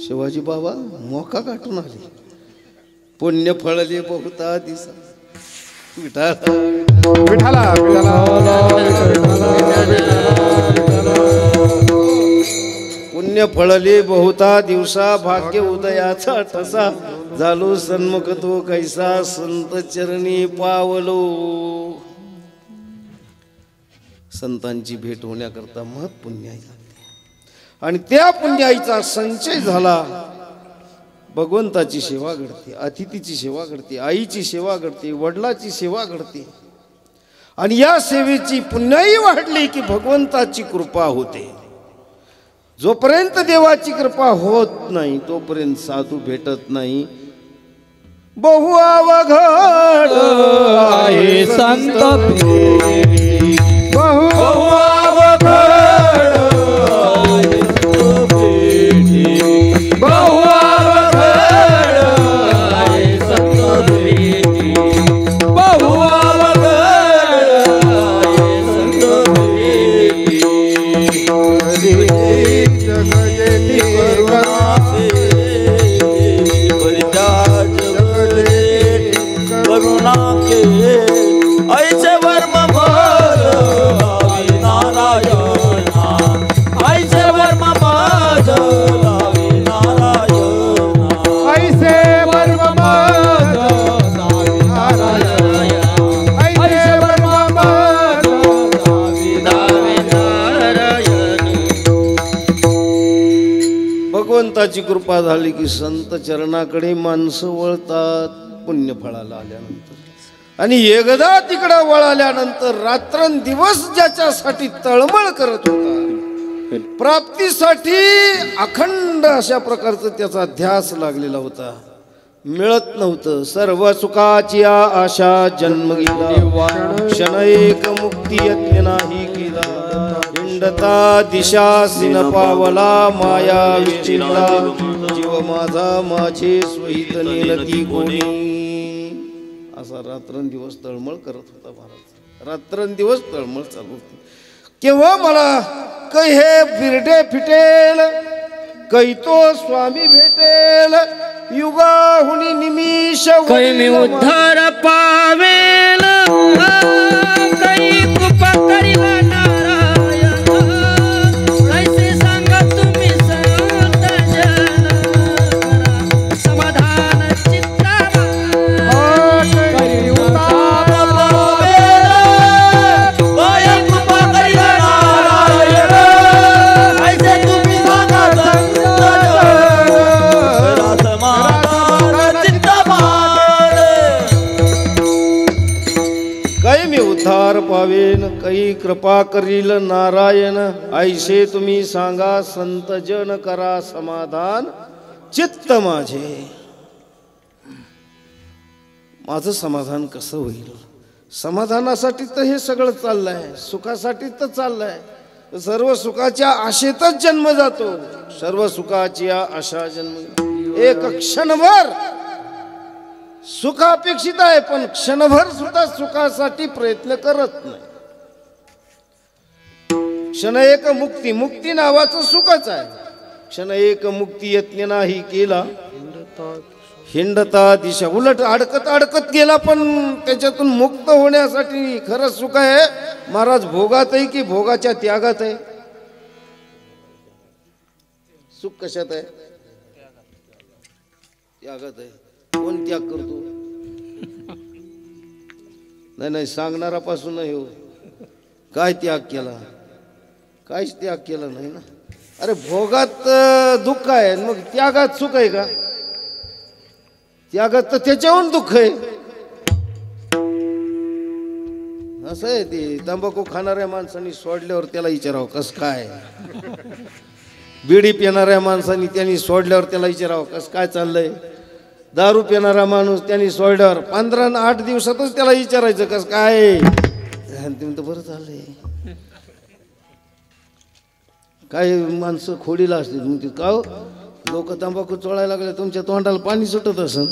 शिवाजी बाबा मोका गाठून आले. पुण्य फळले बहुता दिसा. विठाला पुण्य फळले बहुता दिवसा भाग्य उदयाचा ठसा झालो सन्मुख तो कैसा संत चरणी पावलो. संतांची भेट होण्याकरता महत् पुण्याई लागते. आणि त्या पुण्याईचा संचय झाला. भगवंताची सेवा घडते, अतिथीची सेवा घडते, आईची सेवा घडते, वडिलाची सेवा घडते. आणि या सेवेची पुण्याई वाढली की भगवंताची कृपा होते. जोपर्यंत देवाची कृपा होत नाही तोपर्यंत साधू भेटत नाही. बहु अवघड आहे संत भेटी बहु अवघड आहे संत भेटी बहु अवघड आहे संत भेटी बहु अवघड आहे संत भेटी. जगती करुणासे परित्याग करुणा के ऐसे वर्म भगवंताची कृपा झाली की संत चरणाकडे माणसं वळतात पुण्यफळाला आल्यानंतर. आणि एकदा तिकडं वळाल्यानंतर रात्रंदिवस ज्याच्यासाठी तळमळ करत होता, प्राप्तीसाठी अखंड अशा प्रकारचं त्याचा ध्यास लागलेला होता, मिळत नव्हतं. सर्व सुखाची आशा जन्म गेला, क्षण एक मुक्ती यज्ञ नाही केला. हिंडता दिशासीन पावला, माया विचिरला जीव माझा, माझे स्वहित नेलती कोणी. असा रात्रंदिवस तळमळ करत होता महाराज. रात्रंदिवस तळमळ चालू होती. केव्हा मला कै हे बिरडे फिटेल, कै तो स्वामी भेटेल, युगाहुनी निमिष कै मी उद्धार पावेल, कै कृपा करील नारायण. कैसे सांगा तुम्ही संत जन, समाधान चित्तावा. कै उद्धार पावेल, कै कृपा करील नारायण. कैसे तुम्ही सांगा संत जन, समाधान चित्तावा. कै मी उद्धार पावेन, कै कृपा करील नारायण. ऐसे तुम्ही सांगा संत जन, करा समाधान चित्त माझे. माझं समाधान कसं होईल? समाधानासाठी तर हे सगळं चाललंय, सुखासाठी तर चाललंय. सर्व सुखाच्या आशेतच जन्म जातो, सर्व सुखाची आशा जन्म. एक क्षणभर सुख अपेक्षित आहे, पण क्षणभर सुद्धा सुखासाठी प्रयत्न करत नाही. क्षण एक मुक्ती, मुक्ती नावाचं सुखच आहे. क्षण एक मुक्ती यत्न नाही केला, हिंडता दिशा. उलट अडकत अडकत गेला, पण त्याच्यातून मुक्त होण्यासाठी खरं सुख आहे महाराज भोगात आहे की भोगाच्या त्यागात आहे? सुख कशात आहे? त्यागात आहे. कोण त्याग करतो? नाही सांगणारापासून नाही हो. काय त्याग केला? काहीच त्याग केला नाही ना. अरे भोगात दुःख आहे, मग त्यागात सुख आहे का? त्यागात तर त्याच्याहून दुःख आहे. असं आहे ते. तंबाखू खाणाऱ्या माणसांनी सोडल्यावर त्याला विचारावं कस काय, बिडी पिणाऱ्या माणसांनी त्यांनी सोडल्यावर त्याला विचारावं कस काय चाललंय. दारू पिणारा माणूस त्यांनी सोडल्यावर 15-8 दिवसातच त्याला विचारायचं कस काय. तर बरं चाललंय. काही माणसं खोडीला असते म्हणते का हो, लोक तंबाखू चोळायला लागले, तुमच्या तोंडाला पाणी सुटत असन.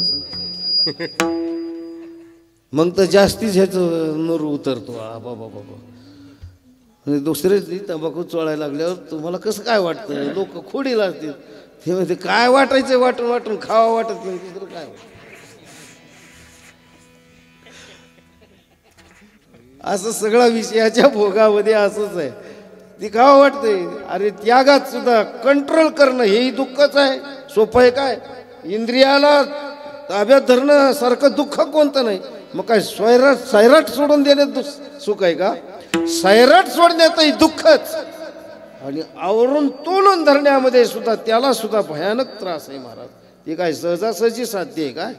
मग तर जास्तीच ह्याचं नूर उतरतो. बाबा बाबा दुसरे तंबाखू चोळायला लागल्यावर तुम्हाला कसं काय वाटतं? लोक खोडीला असतील. ते म्हणते काय वाटायचं, वाटून वाटून खावा वाटत नाही, दुसरं काय. असं सगळा विषयाच्या भोगामध्ये असंच आहे. ती खावा वाटते. अरे त्यागात सुद्धा कंट्रोल करणं हेही दुःखच आहे. सोपं आहे काय? इंद्रियाला ताब्यात धरणं सारखं दुःख कोणतं नाही. मग काय सैराट सोडून देण्यात सुख आहे का? सैराट सोडण्यातही दुःखच. आणि आवरून तोलून धरण्यामध्ये सुद्धा त्याला सुद्धा भयानक त्रास आहे महाराज. ते काय सहजासहजी साध्य आहे काय?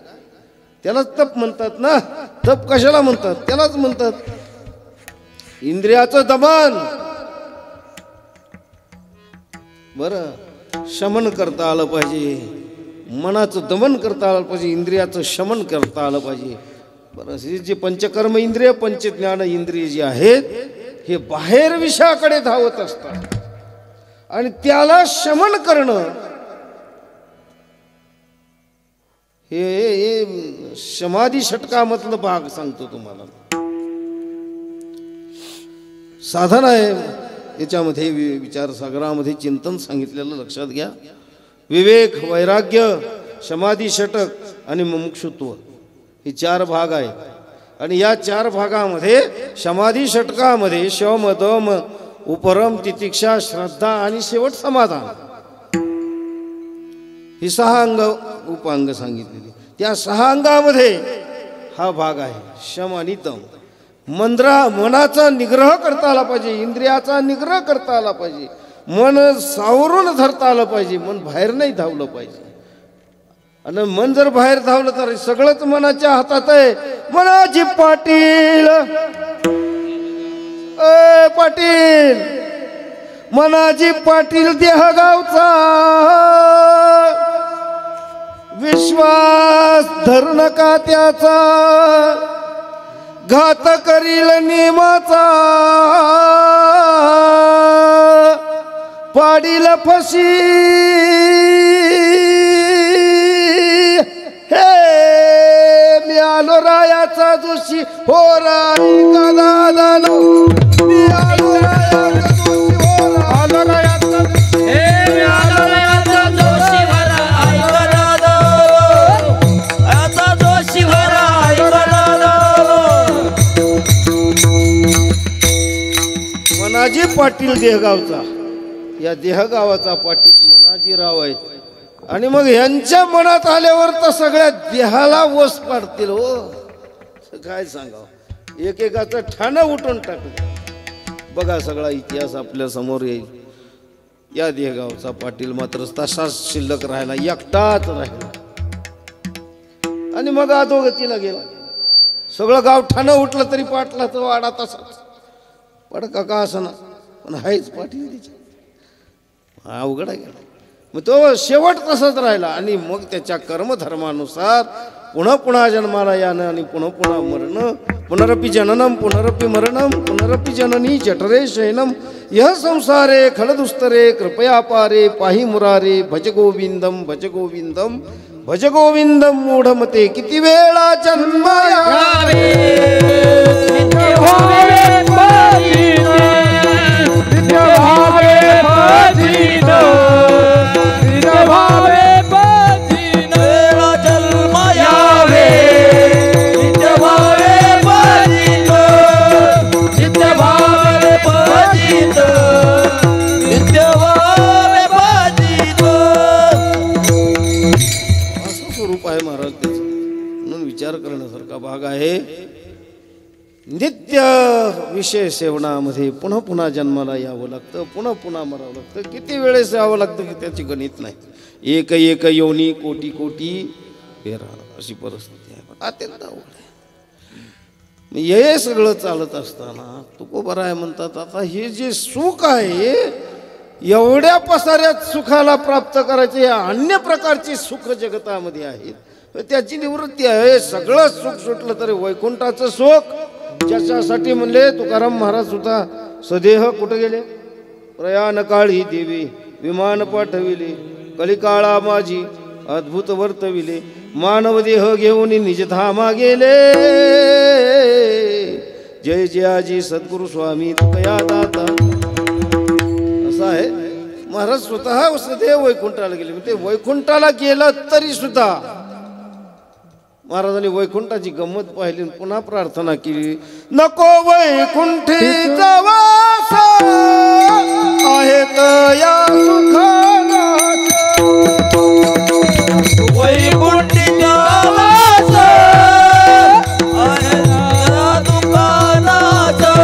त्यालाच तप म्हणतात ना. तप कशाला म्हणतात? त्यालाच म्हणतात इंद्रियाचं दमन. बरं, शमन करता आलं पाहिजे, मनाचं दमन करता आलं पाहिजे, इंद्रियाचं शमन करता आलं पाहिजे. बरं, हे जे पंचकर्म इंद्रिय, पंचज्ञान इंद्रिय जे आहेत हे बाहेर विषयाकडे धावत असतात. आणि त्याला शमन करणं हे समाधी षटकामधलं भाग सांगतो तुम्हाला. साधन आहे याच्यामध्ये. विचारसागरामध्ये चिंतन सांगितलेलं लक्षात घ्या. विवेक, वैराग्य, समाधी षटक आणि मुमुक्षुत्व हे 4 भाग आहेत. आणि या 4 भागामध्ये समाधी षटकामध्ये शम, दम, उपरम, तितिक्षा, श्रद्धा आणि शेवट समाधान ही 6 अंग उपांग सांगितलेली. त्या 6 अंगामध्ये हा भाग आहे शम आणि दम. मनाचा निग्रह करता आला पाहिजे, इंद्रियाचा निग्रह करता आला पाहिजे, मन सावरून धरता आलं पाहिजे, मन बाहेर नाही धावलं पाहिजे. आणि मन जर बाहेर धावलं तर सगळंच मनाच्या हातात आहे. मनाची पाटील पाटील मनाची पाटील देहगावचा विश्वास धरू नका त्याचा, घात करील नेमाचा पाडील फशी. हे मी आलो रायाचा जोशी हो राई का दादानो, मी आलो रायाचा जोशी हो आलो रायाचा मनाजी पाटील देहगावचा. या देहगावाचा पाटील मनाजीराव आहे. आणि मग यांच्या मनात आल्यावर तर सगळ्या देहाला वस पाडतील हो. काय सांगावं, एकेकाचं ठाणं उठून टाकलं. बघा सगळा इतिहास आपल्या समोर येईल. या देहगावचा पाटील मात्र तसाच शिल्लक राहिला, एकटाच राहिला. आणि मग अधोगतीला गेला. सगळं गाव ठाणं उठलं तरी पाटलाचा वाडा तसाच पडका का असना, पण हायच पाटील तिच्या. अवघड गेला. मग तो शेवट तसाच राहिला. आणि मग त्याच्या कर्मधर्मानुसार पुन्हा पुन्हा जन्माला यानं आणि पुन्हा पुन्हा मरण. पुनरपि जननम पुनरपि मरणम पुनरपि जननी जठरे शयनम यह संसारे खलदुस्तरे कृपया पारे पाही मुरारे भज गोविंदम भज गोविंदम भज गोविंदम मूढमते. किती वेळा जन्म यावे करण्यासारखा भाग आहे. नित्य विषय सेवनामध्ये पुन्हा पुन्हा जन्माला यावं लागतं, पुन्हा पुन्हा मरावं लागतं. किती वेळेस यावं लागतं की त्याची गणित नाही. एक एक योनी कोटी कोटी फेरा अशी परिस्थिती आहे. अत्यंत अवघड आहे. हे सगळं चालत असताना तुकोबराय म्हणतात, आता हे जे सुख आहे एवढ्या पसाऱ्यात सुखाला प्राप्त करायचे, अन्य प्रकारची सुख जगतामध्ये आहेत, त्याची निवृत्ती आहे. सगळं सुख सुटलं तरी वैकुंठाचं सुख, ज्याच्यासाठी म्हणले तुकाराम महाराज सुद्धा सदेह कुठे गेले, प्रयाण काळी देवी विमान पाठविले, कलिकाळा माझी अद्भुत वर्तविले, मानव देह घेऊन निजधामा गेले. जय जयाजी सद्गुरु स्वामी तुकया दाता. असं आहे. महाराज स्वतः सदैव वैकुंठाला गेले. म्हणजे वैकुंठाला गेलं तरी सुद्धा महाराजांनी वैकुंठाची गंमत पाहिली, पुन्हा प्रार्थना केली, नको वैकुंठी वास आहेत या सुखाला, वैकुंठी वास आहेत या दुःखानाचा.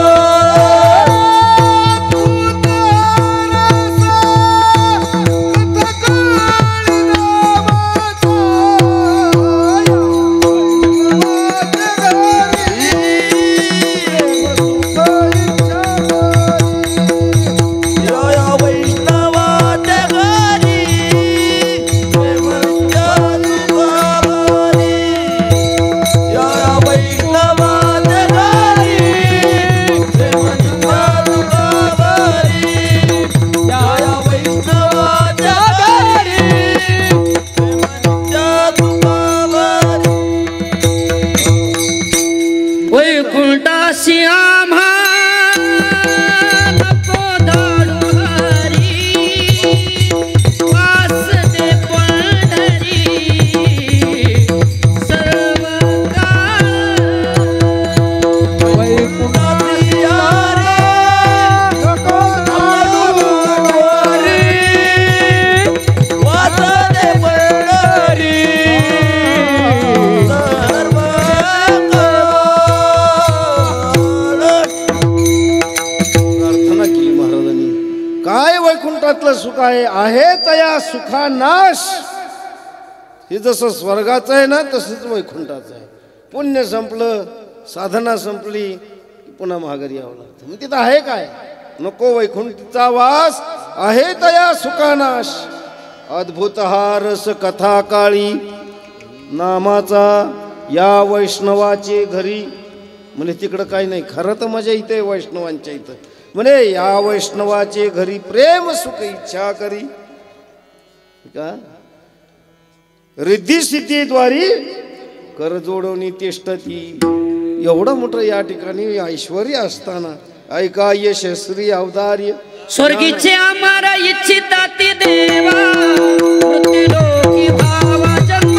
वैकुंठातलं सुख आहे तया सुखानाश. हे जसं स्वर्गाचं आहे ना तसंच वैकुंठाचं आहे. पुण्य संपलं, साधना संपली, पुन्हा माघारी यावं लागतं. मग तिथं आहे काय? नको वैकुंठचा वास आहे तया सुखानाश. अद्भुत हा रस कथा काळी नामाचा या वैष्णवाचे घरी. म्हणजे तिकडं काही नाही, खरं तर मजा इथे वैष्णवांच्या इथं. म्हणे या वैष्णवाचे घरी प्रेम सुख इच्छा करी का रिद्धी सिद्धीद्वारी कर जोडवणी तिष्ठती. एवढं मोठं या ठिकाणी ऐश्वर्य असताना ऐका यशस्वी अवतार्य स्वर्गीचे अमर इच्छिता ती देवा मृत्युलोकी भावा जन्म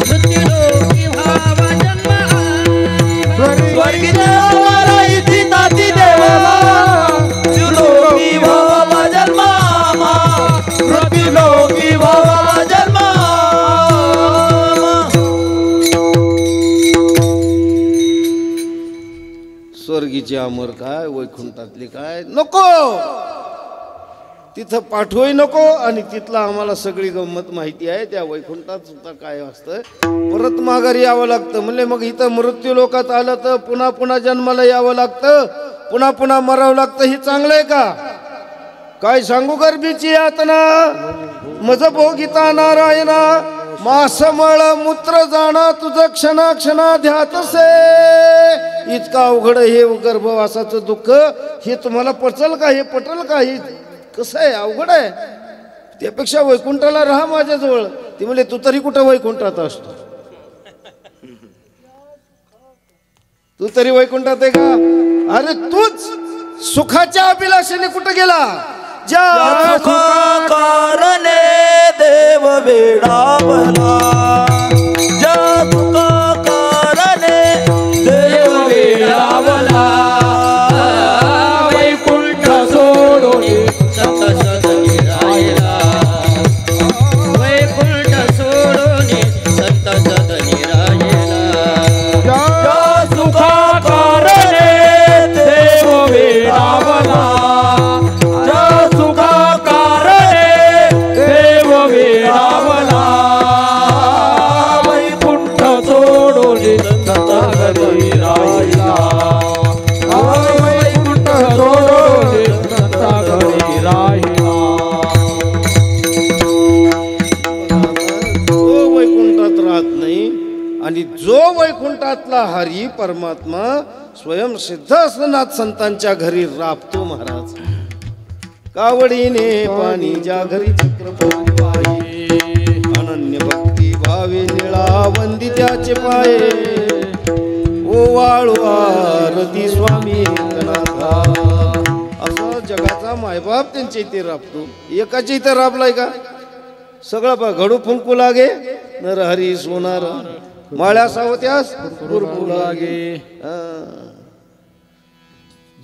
मृत्युलोकी भावा जन्म स्वर्गीय आम्हाला इच्छिता ती देवा मृत्युलोकी भावा जन्म मृत्युलोकी भावा जन्म. स्वर्गीचे अमर काय वैकुंठातले काय नको. तिथं पाठवही नको आणि तिथला आम्हाला सगळी गंमत माहिती आहे. त्या वैकुंठात सुद्धा काय असतं परत माघारी यावं लागतं. म्हणजे मग इथं मृत्यू लोकात आलं तर पुन्हा पुन्हा जन्माला यावं लागतं, पुन्हा पुन्हा मरावं लागतं. हे चांगलं आहे का? काय सांगू गर्भीची यातना मज भोगिता नारायणा मासमळ मूत्र जाणा तुझं क्षणा क्षणा ध्यातसे. इतका अवघड हे गर्भवासाचं दुःख. हे तुम्हाला पचल का? हे पटल का? हे कसं आहे? अवघड आहे. त्यापेक्षा वैकुंठाला राहा माझ्याजवळ. ती म्हणले तू तरी कुठं वैकुंठात असतो? तू तरी वैकुंठात आहे का? अरे तूच सुखाच्या अभिलाषेने कुठं गेला? ज्या कारणे देव वेडावला ज्या कारणे देव वेडावला. वैकुंठ सोडून संत सदनी राहिला वैकुंठ सोडून संत सदनी राहिला. ज्या सुखा कारणे देव वेडावला ज्या सुखा कारणे देव वेडावला. वैकुंठ सोडून संत घरी राहिला वैकुंठ सोडून संत घरी राहिला. जो वैकुंठात राहत नाही आणि जो वैकुंठातला हरी परमात्मा स्वयं सिद्ध असनाथ संतांच्या घरी राबतो. महाराज कावडीने पाणी ज्या घरी चक्रपती वाहे अनन्य भक्ती भावे निळा वंदी त्याचे पाये. ओ वाळू आरती स्वामी एकनाथा. असं जगाचा मायबाप त्यांच्या इथे राबतो. एकाच्या इथे राबलाय का? सगळं पा घडू फुंकू लागे नरहरी सोनार माळ्या सावत्यास गुरबू लागे.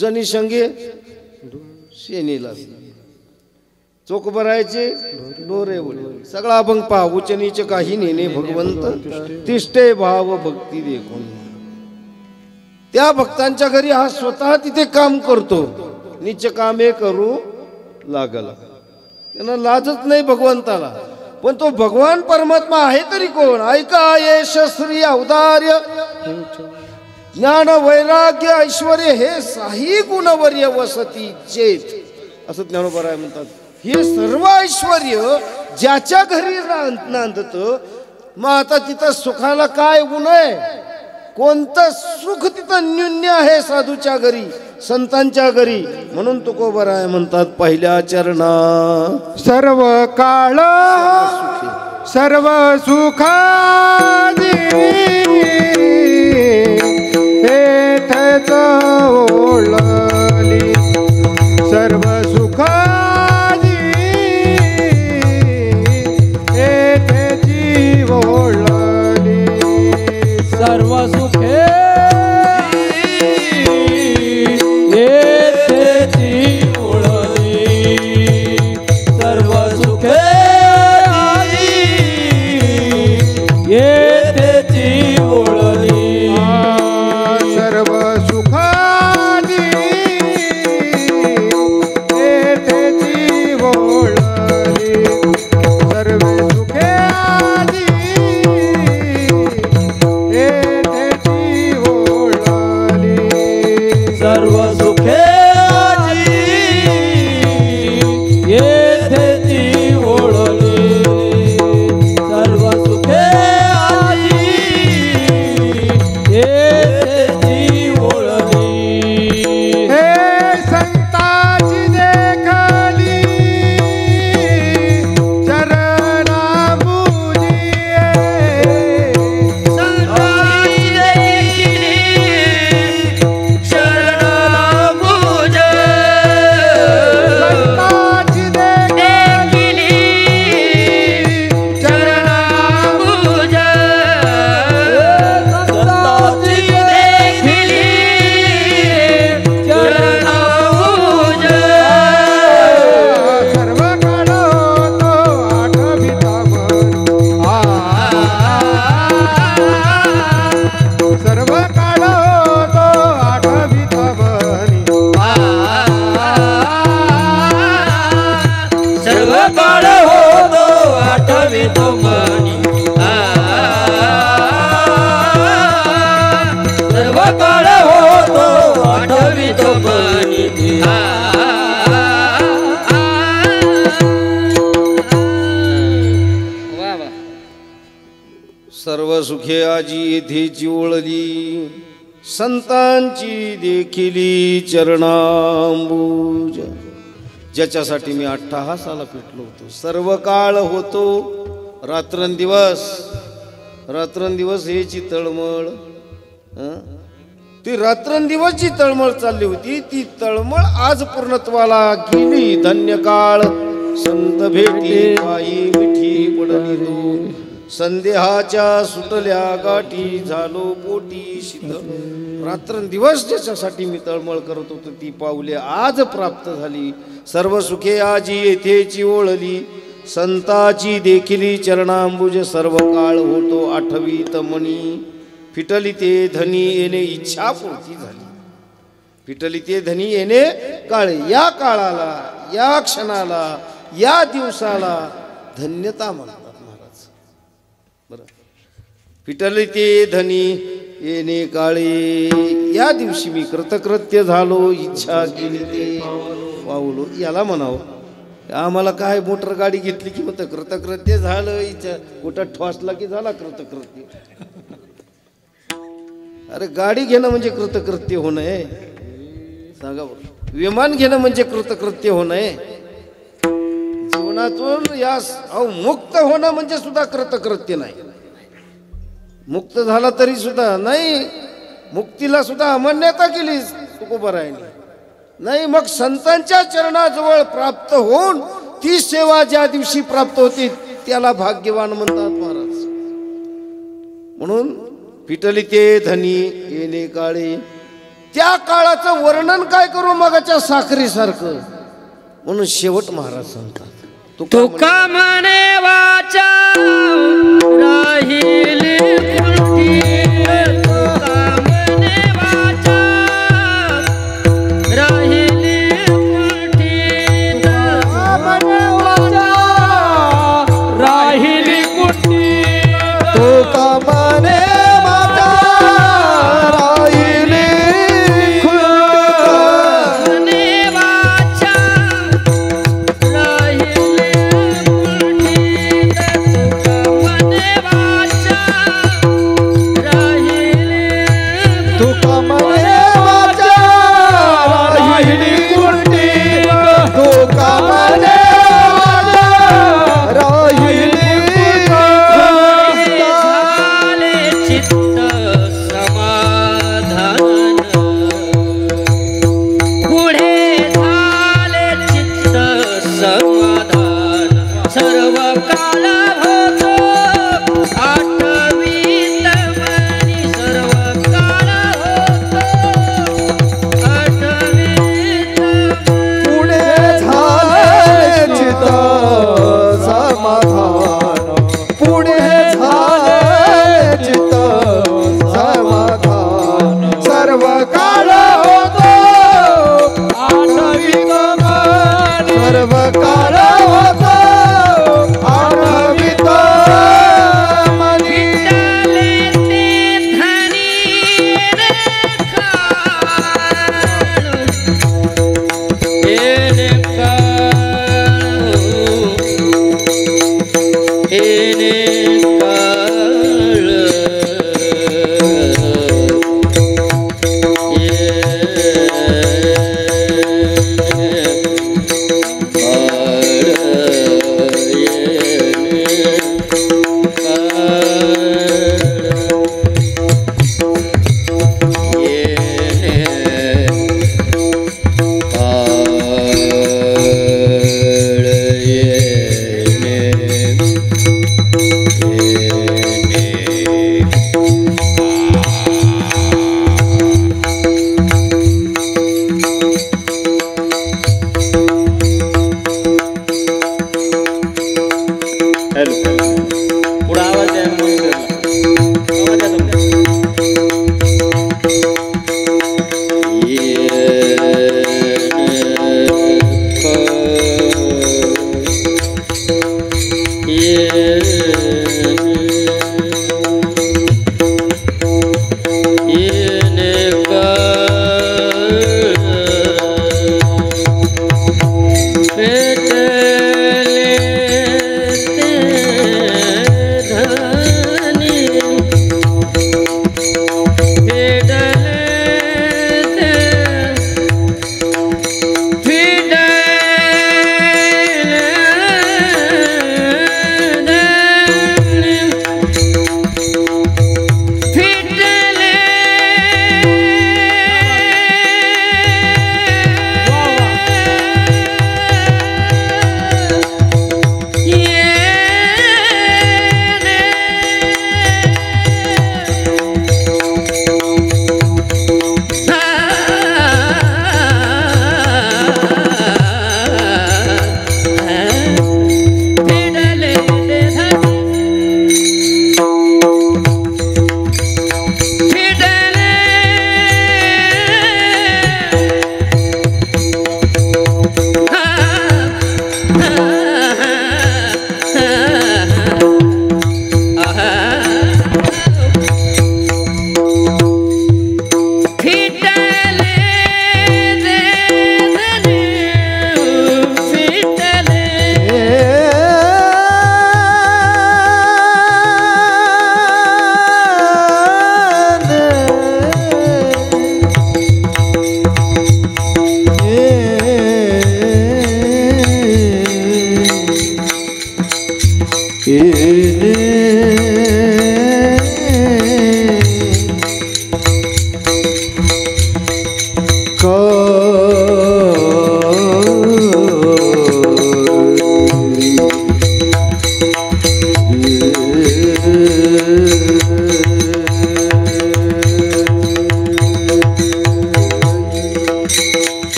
जनी संगे शेनी लागली चोख भरायचे डोरे उडे. सगळा अभंग पहा. उच्च नीच काही नेणे भगवंत तिष्ठे भाव भक्ती देखून. त्या भक्तांच्या घरी हा स्वतः तिथे काम करतो. नीच कामे करू लागला. त्यांना लाजच नाही भगवंताला. पण तो भगवान परमात्मा आहे तरी कोण? ऐका यशस्वी औदार्य ज्ञान वैराग्य ऐश्वर हे साही गुणवर्य वसती चेत. असं ज्ञानोबा म्हणतात. हे सर्व ऐश्वर्य ज्याच्या घरी नांदत. मग आता तिथं सुखाला काय गुण आहे? कोणतं सुख तिथं न्यून्य आहे? साधूच्या घरी संतांच्या घरी. म्हणून तुकोबराय म्हणतात पहिल्या चरणा सर्व काळ सर्व सुखादी हेथच ओळली. सर्व सुखादी हेथची ओळली. सर्व सुखे येथेची ओळली. सर्व सुखे येथेची ओळली. सर्व सुखादी तो बनी वा वा सर्व सुखे आजी येथेची ओळली संतांची देखिली चरणांबुज ज्याच्यासाठी मी अट्टहासाला पेटलो होतो सर्व काळ होतो रात्रंदिवस रात्रंदिवस हेची तळमळ ती रात्रंदिवस जी तळमळ चालली होती ती तळमळ आज पूर्णत्वाला गेली धन्य काळ संत भेटी पायी मिठी पडली तो संदेहाच्या सुटल्या गाठी झालो पोटी शीतल रात्रंदिवस ज्याच्यासाठी मी तळमळ करत होतो ती पाऊले आज प्राप्त झाली सर्व सुखे आजी येथेची ओळली संताची देखिली चरणांबुज सर्व काळ होतो आठवीत मणी फिटली ते धनी येणे इच्छा पूर्ती झाली फिटली ते धनी येणे काळ या काळाला या क्षणाला या दिवसाला धन्यता म्हणतात महाराज बरं फिटली ते धनी येणे काळे या दिवशी मी कृतकृत्य झालो इच्छा केली ते पावलो याला म्हणावं आम्हाला काय मोटर गाडी घेतली की म्हणतं कृतकृत्य झालं इच्छा कुठं ठोसला की झाला कृतकृत्य अरे गाडी घेणं म्हणजे कृतकृत्य होणं आहे सांगा बरं विमान घेणं म्हणजे कृतकृत्य होणं आहे जीवनातून या मुक्त होणं म्हणजे सुद्धा कृतकृत्य नाही मुक्त झाला तरी सुद्धा नाही मुक्तीला सुद्धा अमान्यता केली तुकोबारायांनी नाही मग संतांच्या चरणाजवळ प्राप्त होऊन ती सेवा ज्या दिवशी प्राप्त होती त्याला भाग्यवान म्हणतात महाराज म्हणून फिटली ते धनी येणे काळे त्या काळाचं वर्णन काय करू मगाच्या साखरेसारखं म्हणून शेवट महाराज सांगतात तुका म्हणे वाचा राहिली कुंठी तुका म्हणे वाचा राहिली कुंठी राहिली कुठली तुका म्हणे माता राहिली म्हणे वाचा राहिली कुंठी तुका म्हणे वाचा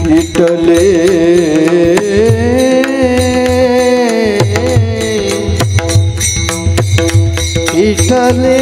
विठले विठले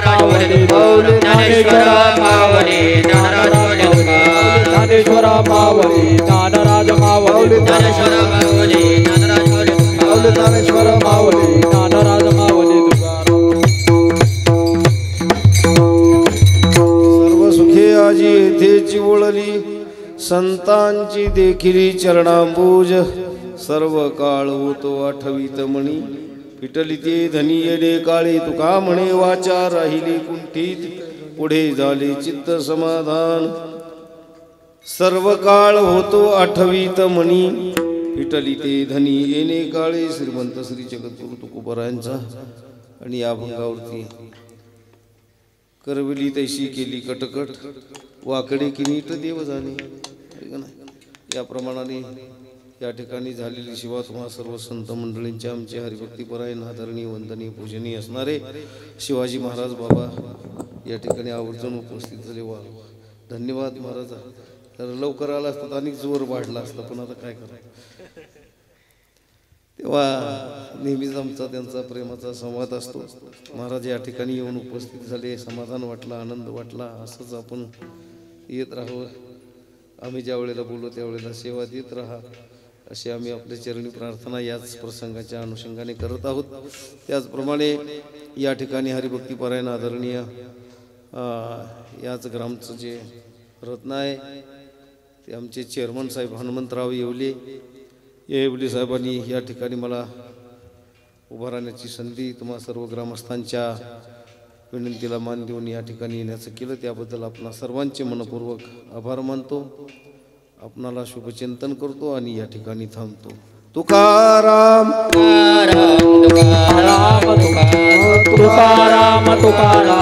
माऊली ज्ञानेश्वर माऊली ज्ञानराज ज्ञानेश्वर माऊली ज्ञानराज माऊली ज्ञानेश्वर माऊली ज्ञानराज माऊली ज्ञानेश्वर माऊली ज्ञानराज माऊली सर्व सुखे आजी येथेची वळली संतांची देखिली चरणांबूज सर्व काळ होतो आठवीत म्हणी पिटली ते धनी येणे काळी तुका म्हणे वाचा राहिली कुंठीत पुढे झाले चित्त समाधान सर्व काळ होतो आठवीत म्हणी पिटली ते धनी येणे काळी श्रीमंत श्री जगद्गुरु तुकोबरायांचा आणि या भंगावरती करविली तैशी केली कटकट वाकडे की नीट देव जाणे या प्रमाणाने या ठिकाणी झालेली सेवा तुम्हा सर्व संत मंडळींच्या आमचे हरिभक्तीपरायण आदरणीय वंदनीय पूजनीय असणारे शिवाजी महाराज बाबा या ठिकाणी आवर्जून उपस्थित झाले. वा धन्यवाद महाराज. तर लवकर आला असता तर अनेक जोर वाढला असता पण आता काय करायचं. तेव्हा नेहमीच आमचा त्यांचा प्रेमाचा संवाद असतो. महाराज या ठिकाणी येऊन उपस्थित झाले, समाधान वाटला, आनंद वाटला. असंच आपण येत राहावं. आम्ही ज्या वेळेला बोललो त्यावेळेला सेवा देत राहा अशी आम्ही आपल्या चरणी प्रार्थना याच प्रसंगाच्या अनुषंगाने करत आहोत. त्याचप्रमाणे या ठिकाणी हरिभक्तीपरायण आदरणीय याच ग्रामचं जे रत्न आहे ते आमचे चेअरमन साहेब हनुमंतराव येवले साहेबांनी या ठिकाणी मला उभा राहण्याची संधी तुम्हा सर्व ग्रामस्थांच्या विनंतीला मान देऊन या ठिकाणी येण्याचं केलं त्याबद्दल आपणा सर्वांचे मनपूर्वक आभार मानतो. आपणाला शुभचिंतन करतो आणि या ठिकाणी थांबतो. तुकाराम तुकाराम तुकाराम तुकाराम तुकाराम